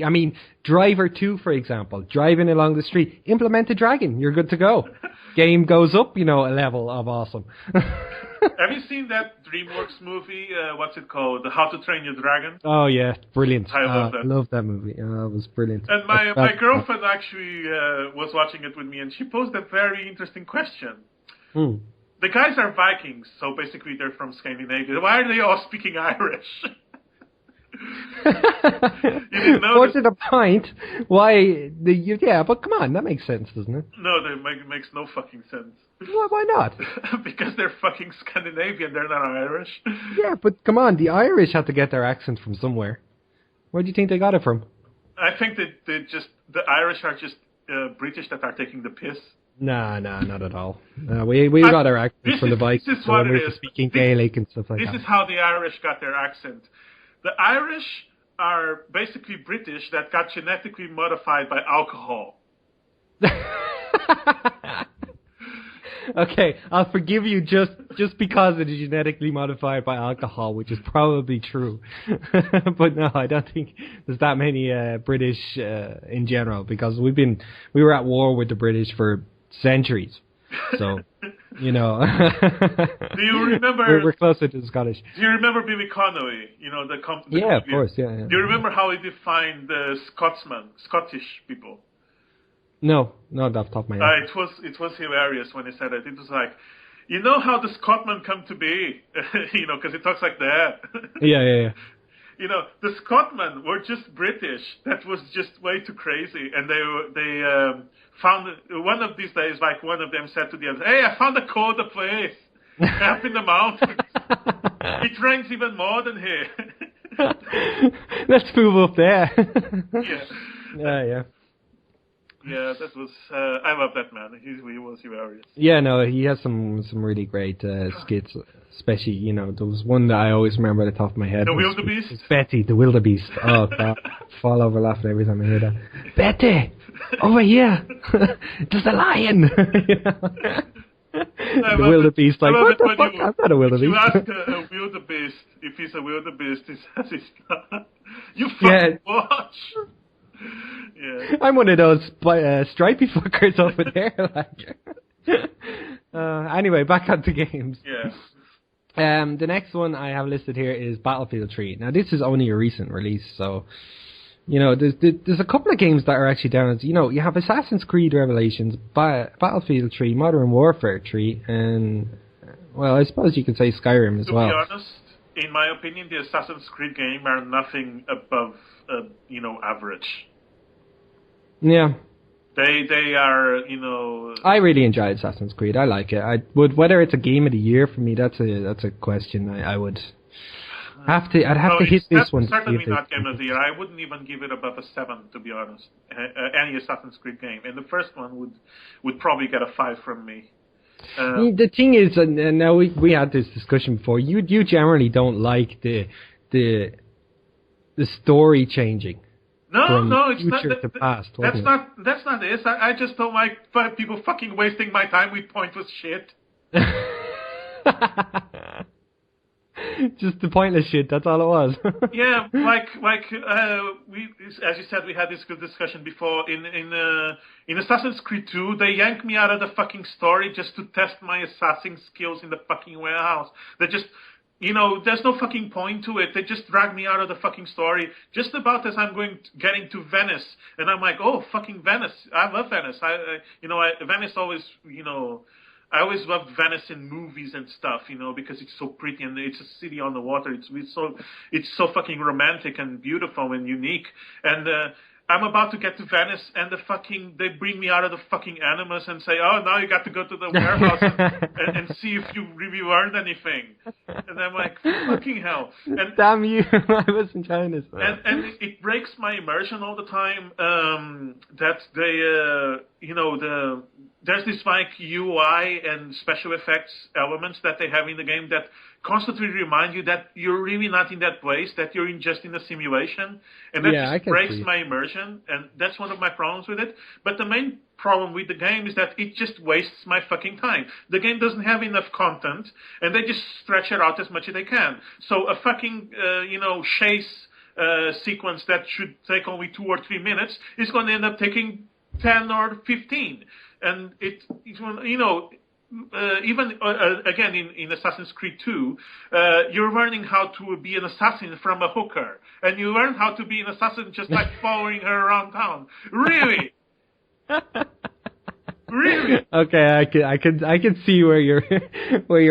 I mean, Driver 2, for example, driving along the street, implement a dragon. You're good to go. Game goes up, a level of awesome. Have you seen that DreamWorks movie? What's it called? The How to Train Your Dragon? Oh, yeah. Brilliant. I love that. I love that movie. It was brilliant. And my girlfriend actually was watching it with me, and she posed a very interesting question. The guys are Vikings, so basically they're from Scandinavia. Why are they all speaking Irish? You didn't know? More to the point, why but come on, that makes sense, doesn't it? No, that makes no fucking sense. Why not? Because they're fucking Scandinavian, they're not Irish. Yeah, but come on, the Irish had to get their accent from somewhere. Where do you think they got it from? I think that the Irish are just British that are taking the piss. Nah, not at all. We got our accent from the Vikings. This is what it is. Speaking Gaelic and stuff like that. This is how the Irish got their accent. The Irish are basically British that got genetically modified by alcohol. Okay, I'll forgive you just because it is genetically modified by alcohol, which is probably true. But no, I don't think there's that many British in general, because we were at war with the British for centuries. So, Do you remember? We're closer to the Scottish. Do you remember Billy Connolly? Yeah, of course, yeah. Do you remember how he defined the Scottish people? No, not off the top of my head. It was hilarious when he said it. It was like, you know how the Scotsman come to be, because he talks like that. Yeah. The Scotsmen were just British. That was just way too crazy. And they found one of these days, like one of them said to the other, "Hey, I found a colder place up in the mountains. It rains even more than here." Let's move up there. Yeah. Yeah, that was. I love that man. He was hilarious. Yeah, no, he has some really great skits. Especially, there was one that I always remember at the top of my head. The Wildebeest? Betty, the Wildebeest. Oh, God. Fall over laughing every time I hear that. Betty! Over here! There's a lion! The Wildebeest, like, what the fuck? I'm not a Wildebeest. You ask a Wildebeest if he's a Wildebeest, he says he's not. You fucking watch! Yeah. I'm one of those stripy fuckers over there. Anyway, back onto games. Yeah. The next one I have listed here is Battlefield 3. Now, this is only a recent release, so there's a couple of games that are actually down as you have Assassin's Creed Revelations, Battlefield 3, Modern Warfare 3, and well, I suppose you could say Skyrim as well. To be honest, in my opinion, the Assassin's Creed game are nothing above average. Yeah. They are, I really enjoy Assassin's Creed. I like it. I would, whether it's a game of the year for me, that's a question. I'd have to hit this one. Certainly not game of the year. I wouldn't even give it above a 7, to be honest. Any Assassin's Creed game, and the first one would probably get a 5 from me. The thing is, and now we had this discussion before. You generally don't like the story changing. No, it's not. To past, that's not it. I just don't like people fucking wasting my time with pointless shit. Just the pointless shit. That's all it was. Yeah, we, as you said, we had this good discussion before. In Assassin's Creed 2, they yanked me out of the fucking story just to test my assassin skills in the fucking warehouse. They just. There's no fucking point to it. They just drag me out of the fucking story just about as I'm getting to Venice. And I'm like, oh, fucking Venice. I love Venice. Venice always, I always loved Venice in movies and stuff, because it's so pretty and it's a city on the water. It's so fucking romantic and beautiful and unique. And, I'm about to get to Venice, and they bring me out of the fucking Animus and say, oh, now you got to go to the warehouse and see if you really learned anything. And I'm like, fucking hell. And, damn you, I was enjoying this. And it breaks my immersion all the time that there's this UI and special effects elements that they have in the game that constantly remind you that you're really not in that place, that you're just in a simulation, and that just breaks my immersion, and that's one of my problems with it. But the main problem with the game is that it just wastes my fucking time. The game doesn't have enough content, and they just stretch it out as much as they can. So a fucking, chase sequence that should take only 2 or 3 minutes is going to end up taking 10 or 15. And even again in Assassin's Creed 2, you're learning how to be an assassin from a hooker, and you learn how to be an assassin just like following her around town. Really? Really? Okay, I can see where your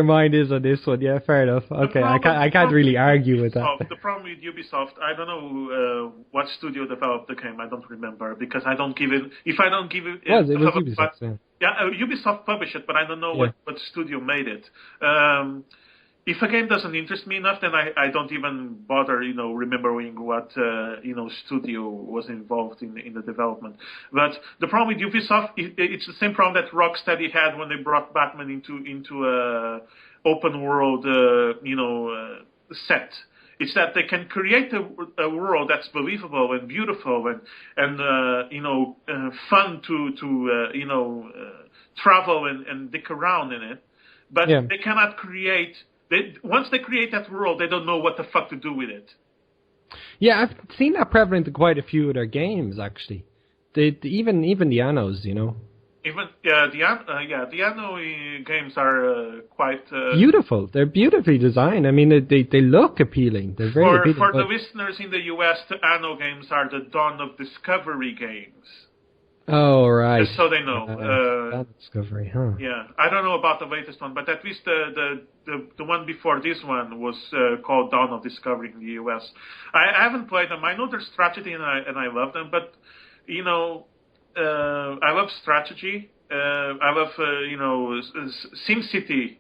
mind is on this one. Yeah, fair enough. Okay, I can't really argue with that. The problem with Ubisoft, I don't know what studio developed the game. I don't remember because I don't give it. If I don't give it, it was Ubisoft. Ubisoft published it, but I don't know what studio made it. If a game doesn't interest me enough, then I don't even bother, remembering what, studio was involved in the development. But the problem with Ubisoft, it's the same problem that Rocksteady had when they brought Batman into a open world, set. It's that they can create a world that's believable and beautiful and fun to travel and dick around in it. But they cannot create. Once they create that world, they don't know what the fuck to do with it. Yeah, I've seen that prevalent in quite a few of their games, actually. Even the Annos, Even the Anno games are quite beautiful. They're beautifully designed. I mean, they look appealing. They're very appealing. For the listeners in the US, the Anno games are the Dawn of Discovery games. Oh, right. Just so they know. That Discovery, huh? Yeah, I don't know about the latest one, but at least the one before this one was called Dawn of Discovery in the US. I haven't played them. I know there's strategy and I love them, but you know, I love strategy. I love SimCity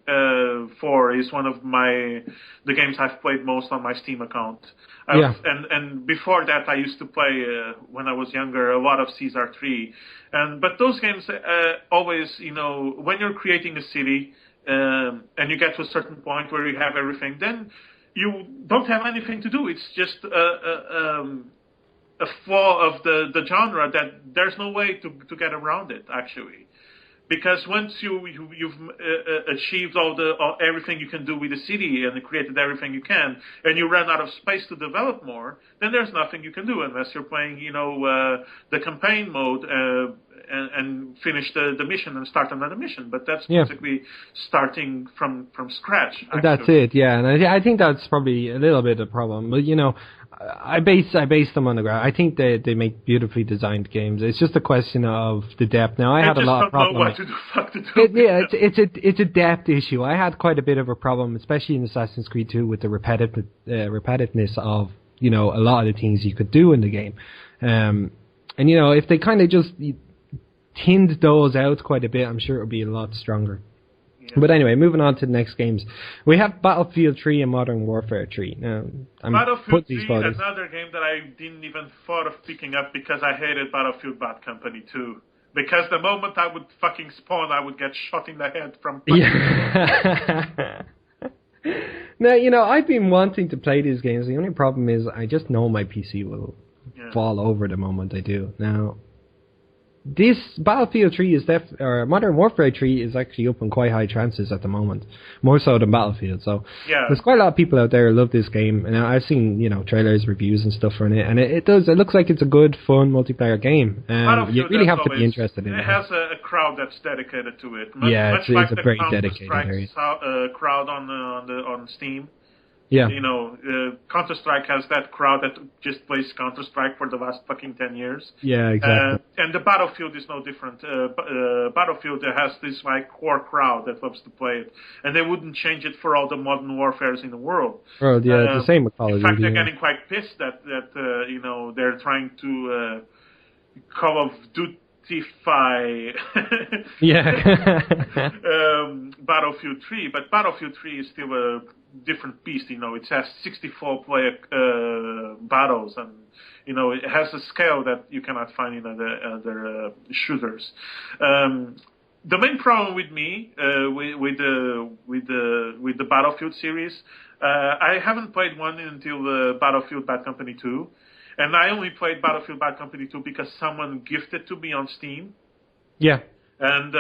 4 is one of the games I've played most on my Steam account. And before that, I used to play when I was younger a lot of Caesar 3. But those games always, when you're creating a city and you get to a certain point where you have everything, then you don't have anything to do. It's just a flaw of the genre that there's no way to get around it, actually. Because once you've achieved everything you can do with the city and created everything you can, and you run out of space to develop more, then there's nothing you can do unless you're playing, the campaign mode and finish the mission and start another mission. But that's basically starting from scratch. Actually. That's it, yeah. And I think that's probably a little bit of a problem. But I base them on the ground. I think they make beautifully designed games. It's just a question of the depth. Now I had a lot of problems. It's a depth issue. I had quite a bit of a problem, especially in Assassin's Creed 2, with the repetitiveness of a lot of the things you could do in the game. And if they kind of just thinned those out quite a bit, I'm sure it would be a lot stronger. But anyway, moving on to the next games. We have Battlefield 3 and Modern Warfare 3. Now, Battlefield 3 is another game that I didn't even thought of picking up because I hated Battlefield Bad Company 2. Because the moment I would fucking spawn, I would get shot in the head from... Yeah. Now, I've been wanting to play these games. The only problem is I just know my PC will fall over the moment I do. Now... This Battlefield 3 or Modern Warfare 3 is actually up in quite high chances at the moment, more so than Battlefield. So there's quite a lot of people out there who love this game, and I've seen trailers, reviews, and stuff on it, and it looks like it's a good, fun multiplayer game. You really have to be interested in it. It has a crowd that's dedicated to it. It's a very dedicated area. Crowd on Steam. Yeah. Counter-Strike has that crowd that just plays Counter-Strike for the last fucking 10 years. Yeah, exactly. And the Battlefield is no different. Battlefield has this core crowd that loves to play it. And they wouldn't change it for all the modern warfares in the world. Oh, yeah, it's the same with Call of Duty. In fact, they're getting quite pissed that they're trying to Call of Duty-fy Battlefield 3. But Battlefield 3 is still a different beast. It has 64 player battles, and it has a scale that you cannot find in other shooters. The main problem with me with the Battlefield series, I haven't played one until Battlefield Bad Company 2, and I only played Battlefield Bad Company 2 because someone gifted to me on Steam. Yeah, and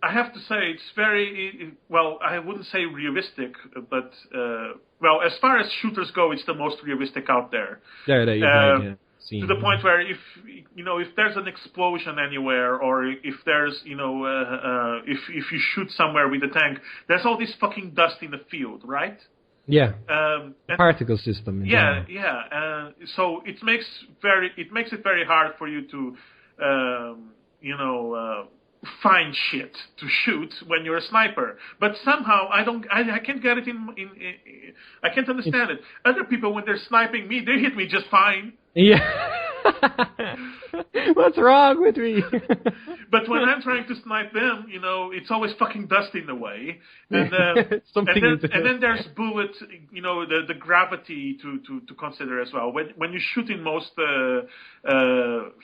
I have to say it's very, I wouldn't say realistic, but, as far as shooters go, it's the most realistic out there. To the point where if there's an explosion anywhere, or if there's, if you shoot somewhere with a tank, there's all this fucking dust in the field, right? Yeah. Particle system. So it makes it very hard for you to, find shit to shoot when you're a sniper. But somehow I can't get it in I can't understand it. Other people, when they're sniping me, they hit me just fine. Yeah. What's wrong with me? But when I'm trying to snipe them, it's always fucking dust in the way. And then there's bullets, the gravity to consider as well. When you shoot in most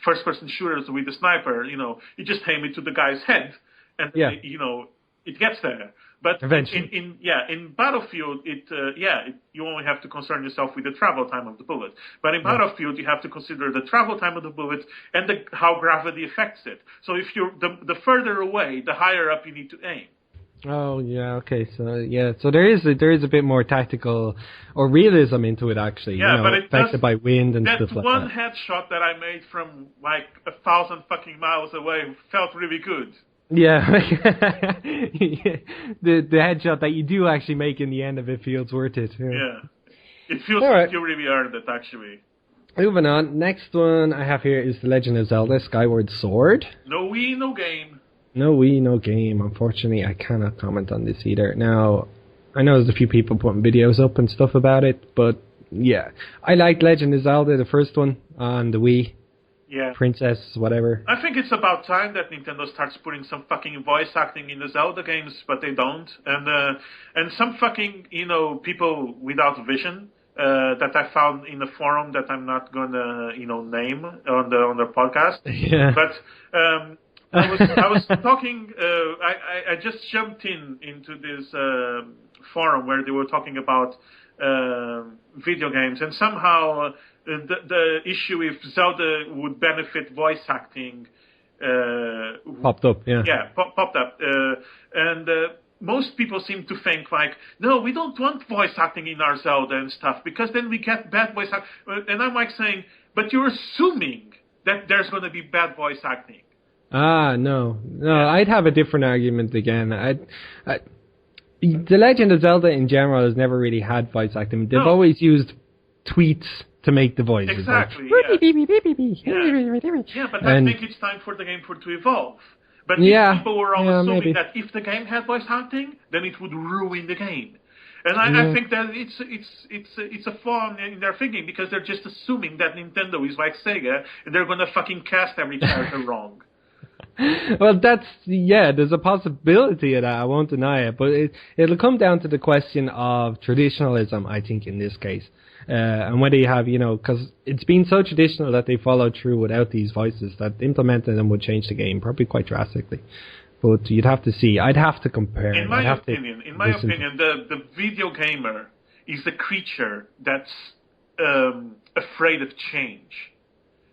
first-person shooters with the sniper, you just aim it to the guy's head, and it gets there. But in Battlefield, you only have to concern yourself with the travel time of the bullet. But in Battlefield, you have to consider the travel time of the bullet and how gravity affects it. So if you're the further away, the higher up you need to aim. Oh yeah, okay. So there is a bit more tactical or realism into it, actually. Yeah, but affected by wind and stuff like that. That one headshot that I made from like 1,000 fucking miles away felt really good. Yeah, the headshot that you do actually make in the end of it feels worth it. Yeah. It feels like you really earned it, actually. Moving on. Next one I have here is The Legend of Zelda Skyward Sword. No Wii, no game. No Wii, no game. Unfortunately, I cannot comment on this either. Now, I know there's a few people putting videos up and stuff about it, but yeah. I liked Legend of Zelda, the first one, on the Wii. Yeah. Princess, whatever. I think it's about time that Nintendo starts putting some fucking voice acting in the Zelda games, but they don't. And some fucking, people without vision that I found in the forum that I'm not gonna, name on the podcast. Yeah. But I was talking. I just jumped into this forum where they were talking about video games, and somehow the issue if Zelda would benefit voice acting popped up. Yeah. Yeah, popped up, and most people seem to think like, no, we don't want voice acting in our Zelda and stuff because then we get bad voice acting. And I'm like saying, but you're assuming that there's going to be bad voice acting. No, I'd have a different argument again. The Legend of Zelda in general has never really had voice acting. They've always used tweets to make the voices. Exactly. Like, yeah, but I think it's time for the game to evolve. But people were all assuming that if the game had voice acting, then it would ruin the game. And I think that it's a flaw in their thinking because they're just assuming that Nintendo is like Sega and they're gonna fucking cast every character wrong. Well, there's a possibility of that, I won't deny it, but it'll come down to the question of traditionalism, I think, in this case. And whether you have, because it's been so traditional that they followed through without these voices that implementing them would change the game probably quite drastically. But you'd have to see. I'd have to compare. In my opinion, the video gamer is the creature that's afraid of change.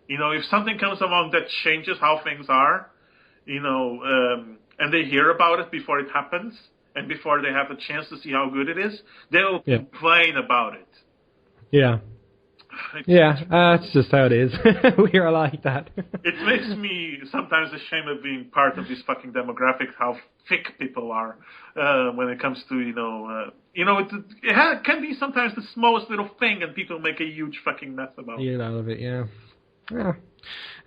If something comes along that changes how things are, and they hear about it before it happens, and before they have a chance to see how good it is, they'll complain about it. Yeah. That's just how it is. We are like that. It makes me sometimes ashamed of being part of this fucking demographic, how thick people are when it comes to, it can be sometimes the smallest little thing and people make a huge fucking mess about it. Out of it, yeah.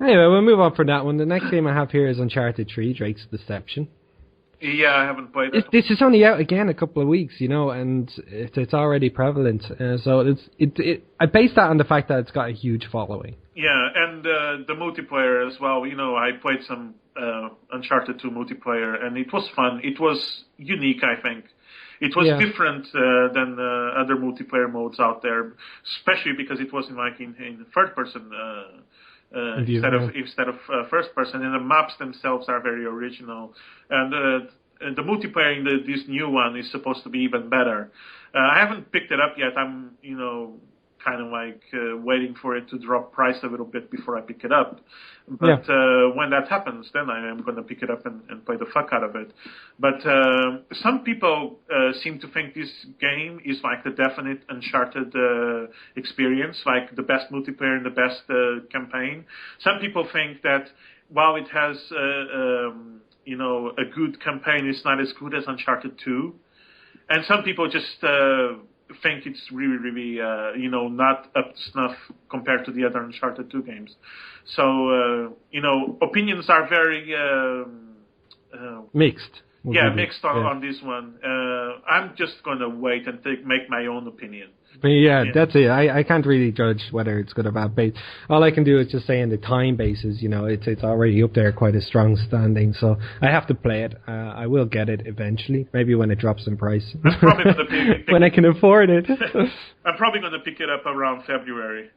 Anyway, we'll move on from that one. The next game I have here is Uncharted 3, Drake's Deception. Yeah, I haven't played it. This is only out again a couple of weeks, and it's already prevalent. So I base that on the fact that it's got a huge following. Yeah, and the multiplayer as well. I played some Uncharted 2 multiplayer, and it was fun. It was unique, I think. It was different than other multiplayer modes out there, especially because it was in third person instead of first person, and the maps themselves are very original. And the multiplayer in this new one is supposed to be even better. I haven't picked it up yet. I'm kind of waiting for it to drop price a little bit before I pick it up. But when that happens, then I am going to pick it up and play the fuck out of it. But some people seem to think this game is like the definite Uncharted experience, like the best multiplayer and the best campaign. Some people think that while it has a good campaign, it's not as good as Uncharted 2. And some people just think it's really, really, not up to snuff compared to the other Uncharted 2 games. So, opinions are very mixed. Mixed on this one. I'm just going to wait and make my own opinion. But that's it. I can't really judge whether it's good or bad. But all I can do is just say on the time basis, it's already up there quite a strong standing. So I have to play it. I will get it eventually. Maybe when it drops in price. I'm probably going to when I can afford it. I'm probably going to pick it up around February.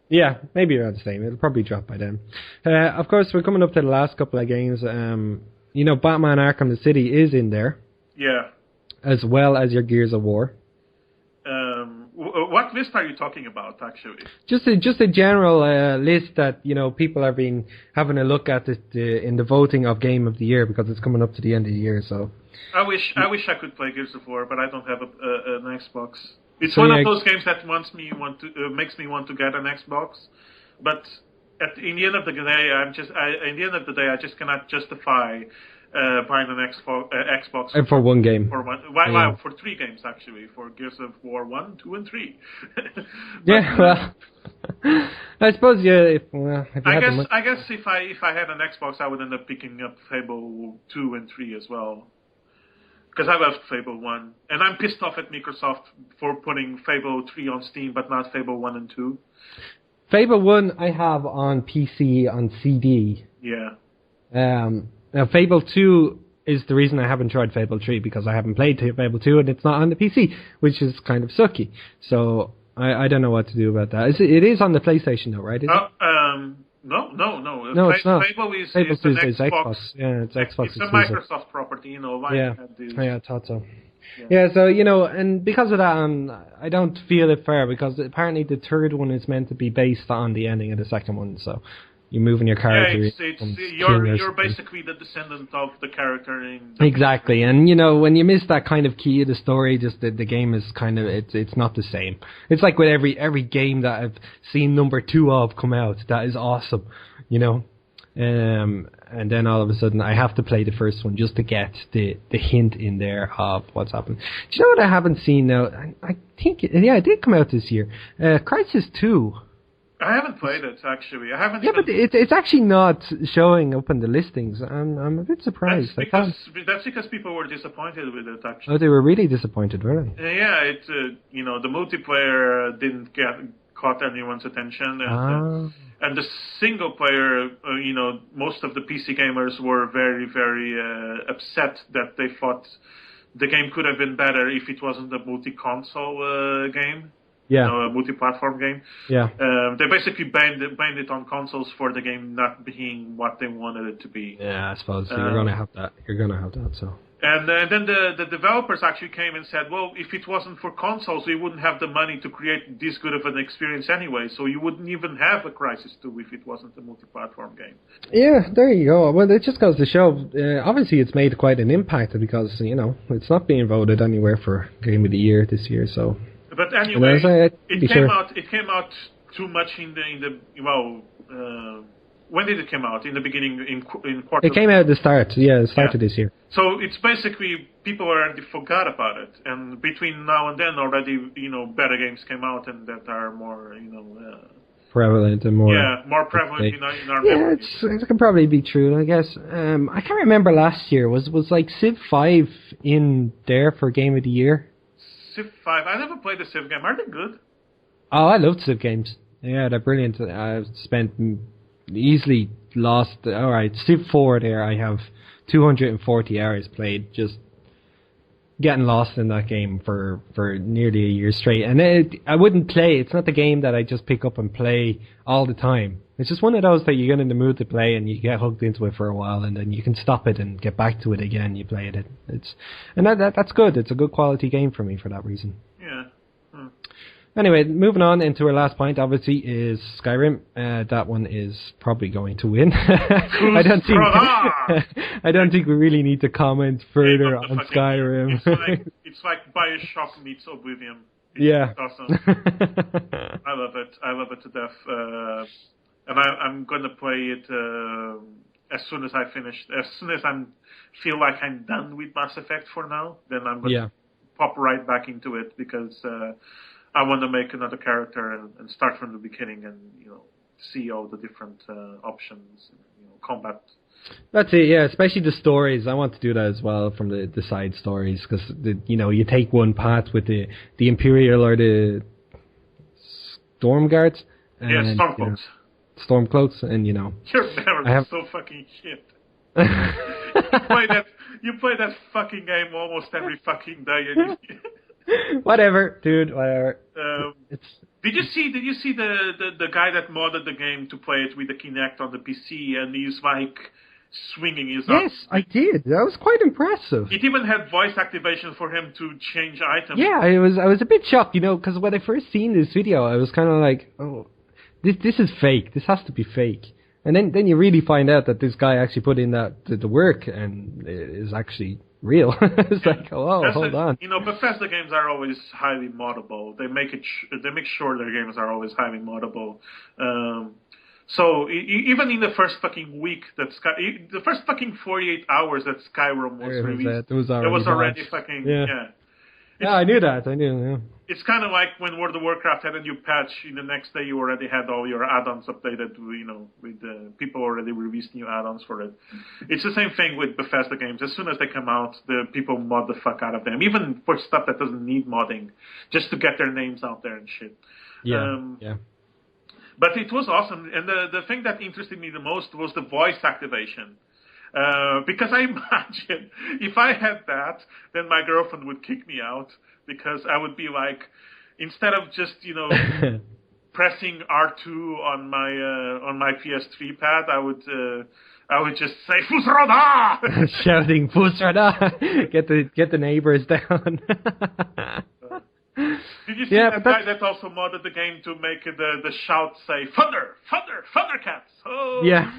Yeah, maybe around the same. It'll probably drop by then. Of course, we're coming up to the last couple of games. Batman Arkham City is in there. Yeah. As well as your Gears of War. What list are you talking about, actually? Just a general list that people are having a look at in the voting of Game of the Year because it's coming up to the end of the year. So I wish I could play Gears of War, but I don't have an Xbox. It's one of those games that makes me want to get an Xbox, but in the end of the day, I just cannot justify buying an Xbox And for one game. For one, well, for 3 games actually, for Gears of War 1, 2, and 3. Well, I suppose if you I guess if I had an Xbox, I would end up picking up Fable 2 and 3 as well. Because I left Fable 1. And I'm pissed off at Microsoft for putting Fable 3 on Steam, but not Fable 1 and 2. Fable 1 I have on PC on CD. Yeah. Now, Fable 2 is the reason I haven't tried Fable 3, because I haven't played Fable 2 and it's not on the PC, which is kind of sucky. So, I don't know what to do about that. It is on the PlayStation though, right? No. No, it's not. Fable is Xbox. Yeah, it's Xbox. It's a Microsoft property, Yeah, I thought so. Yeah, so, and because of that, I don't feel it fair, because apparently the third one is meant to be based on the ending of the second one, so you're moving your character. You're basically the descendant of the character. Exactly, and when you miss that kind of key of the story, just the game is kind of it's not the same. It's like with every game that I've seen number 2 of come out, that is awesome, and then all of a sudden I have to play the first one just to get the hint in there of what's happened. Do you know what I haven't seen now? I think it did come out this year. Crysis 2. I haven't played it actually. I haven't. Yeah, but it's actually not showing up in the listings. I'm a bit surprised. That's because people were disappointed with it actually. Oh, they were really disappointed, were they? Yeah, the multiplayer didn't caught anyone's attention, and the single player, most of the PC gamers were very, very upset that they thought the game could have been better if it wasn't a multi-console game. Yeah. A multi-platform game. Yeah. They basically blamed it on consoles for the game not being what they wanted it to be. Yeah, I suppose. So you're going to have that. So. And then the developers actually came and said, well, if it wasn't for consoles, we wouldn't have the money to create this good of an experience anyway, so you wouldn't even have a Crysis 2 if it wasn't a multi-platform game. Yeah, there you go. Well, it just goes to show, obviously it's made quite an impact because, it's not being voted anywhere for Game of the Year this year, so... But anyway, it came out too much in the when did it come out? In the beginning, in quarter. It came out at the start. Yeah, the start of this year. So it's basically people already forgot about it, and between now and then, already better games came out and that are more prevalent and more. Yeah, more prevalent in our memories. It can probably be true, I guess. I can't remember last year. Was like Civ 5 in there for Game of the Year? Civ 5. I never played the Civ game. Are they good? Oh, I love Civ games. Yeah, they're brilliant. I've spent easily lost. All right, Civ 4 there. I have 240 hours played, just getting lost in that game for nearly a year straight. And I wouldn't play. It's not the game that I just pick up and play all the time. It's just one of those that you get in the mood to play and you get hooked into it for a while and then you can stop it and get back to it again. You play it. That's good. It's a good quality game for me for that reason. Yeah. Anyway, moving on into our last point, obviously, is Skyrim. That one is probably going to win. I don't think we really need to comment further on Skyrim. It's like BioShock meets Oblivion. Yeah. Awesome. I love it to death. And I'm going to play it as soon as I finish. As soon as I feel like I'm done with Mass Effect for now, then I'm going to pop right back into it because I want to make another character and start from the beginning and see all the different options, combat. That's it, yeah. Especially the stories. I want to do that as well from the side stories because you take one path with the Imperial or the Stormguards. And, Stormcloaks. Stormcloaks, and Your memory is so fucking shit. You play that fucking game almost every fucking day. Whatever, dude. Whatever. Did you see the guy that modded the game to play it with the Kinect on the PC, and he's like swinging his arms? Yes, I did. That was quite impressive. It even had voice activation for him to change items. Yeah, I was a bit shocked, because when I first seen this video, I was kind of like, oh, this is fake. This has to be fake. And then you really find out that this guy actually put in the work and it is actually real. It's like, oh, hold on. Bethesda games are always highly moddable. They make sure their games are always highly moddable. So even in the first fucking week the first fucking 48 hours that Skyrim was released, it was already fucking yeah. Yeah, I knew that. I knew. Yeah. It's kind of like when World of Warcraft had a new patch. In the next day, you already had all your add-ons updated. With people already released new add-ons for it. It's the same thing with Bethesda games. As soon as they come out, the people mod the fuck out of them, even for stuff that doesn't need modding, just to get their names out there and shit. Yeah. But it was awesome, and the thing that interested me the most was the voice activation. Because I imagine if I had that, then my girlfriend would kick me out, because I would be like, instead of just pressing R2 on my PS3 pad, I would just say Fusrada! Shouting Fusrada! Get the neighbors down. Did you see that guy that also modded the game to make the shout say Thunder, Thunder, Thundercats? Oh. Yeah.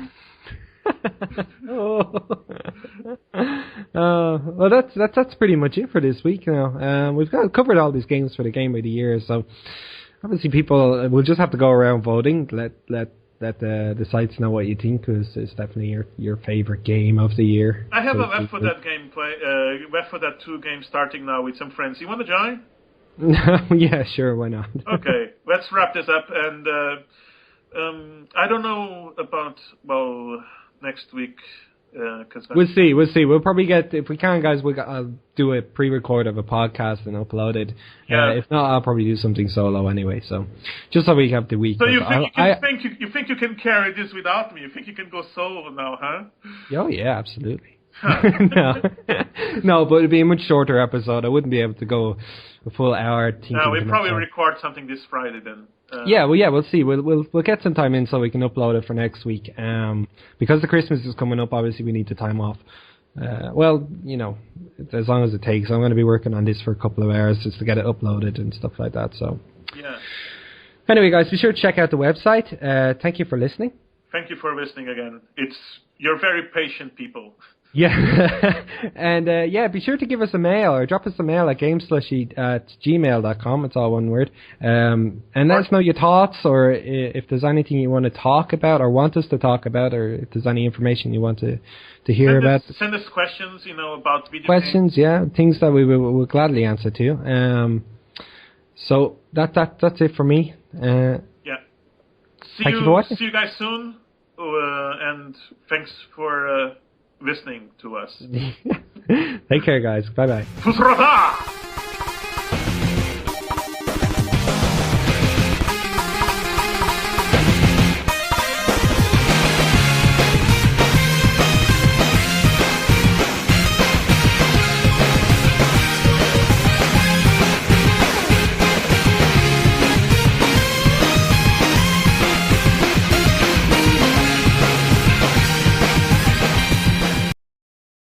Well, that's pretty much it for this week now. We've covered all these games for the Game of the Year, so obviously people will just have to go around voting. Let the sites know what you think, because it's definitely your favorite game of the year. I have a Left 4 Dead gameplay, Left 4 Dead 2 game starting now with some friends. You want to join? Yeah, sure, why not? Okay, let's wrap this up, and I don't know about next week. We'll see. We'll probably get, if we can, guys. I'll do a pre-record of a podcast and upload it. Yeah. If not, I'll probably do something solo anay. So just so we have the week. So you think you can carry this without me? You think you can go solo now, huh? Oh yeah, absolutely. No, but it'd be a much shorter episode. I wouldn't be able to go a full hour. No, we'll probably record something this Friday then. We'll see. We'll get some time in so we can upload it for next week. Because the Christmas is coming up, obviously we need the time off. As long as it takes. I'm going to be working on this for a couple of hours just to get it uploaded and stuff like that. So. Yeah. Anyway, guys, be sure to check out the website. Thank you for listening. Thank you for listening again. You're very patient people. Yeah, and be sure to give us a mail or drop us a mail at GameSlushy@gmail.com. It's all one word. And let us know your thoughts, or if there's anything you want to talk about or want us to talk about, or if there's any information you want to hear about. Send us questions, about video questions, games. Yeah, things that we will gladly answer to. So that's it for me. Yeah. Thank you for watching. See you guys soon, and thanks for listening to us. Take care, guys. Bye-bye. Fusrata!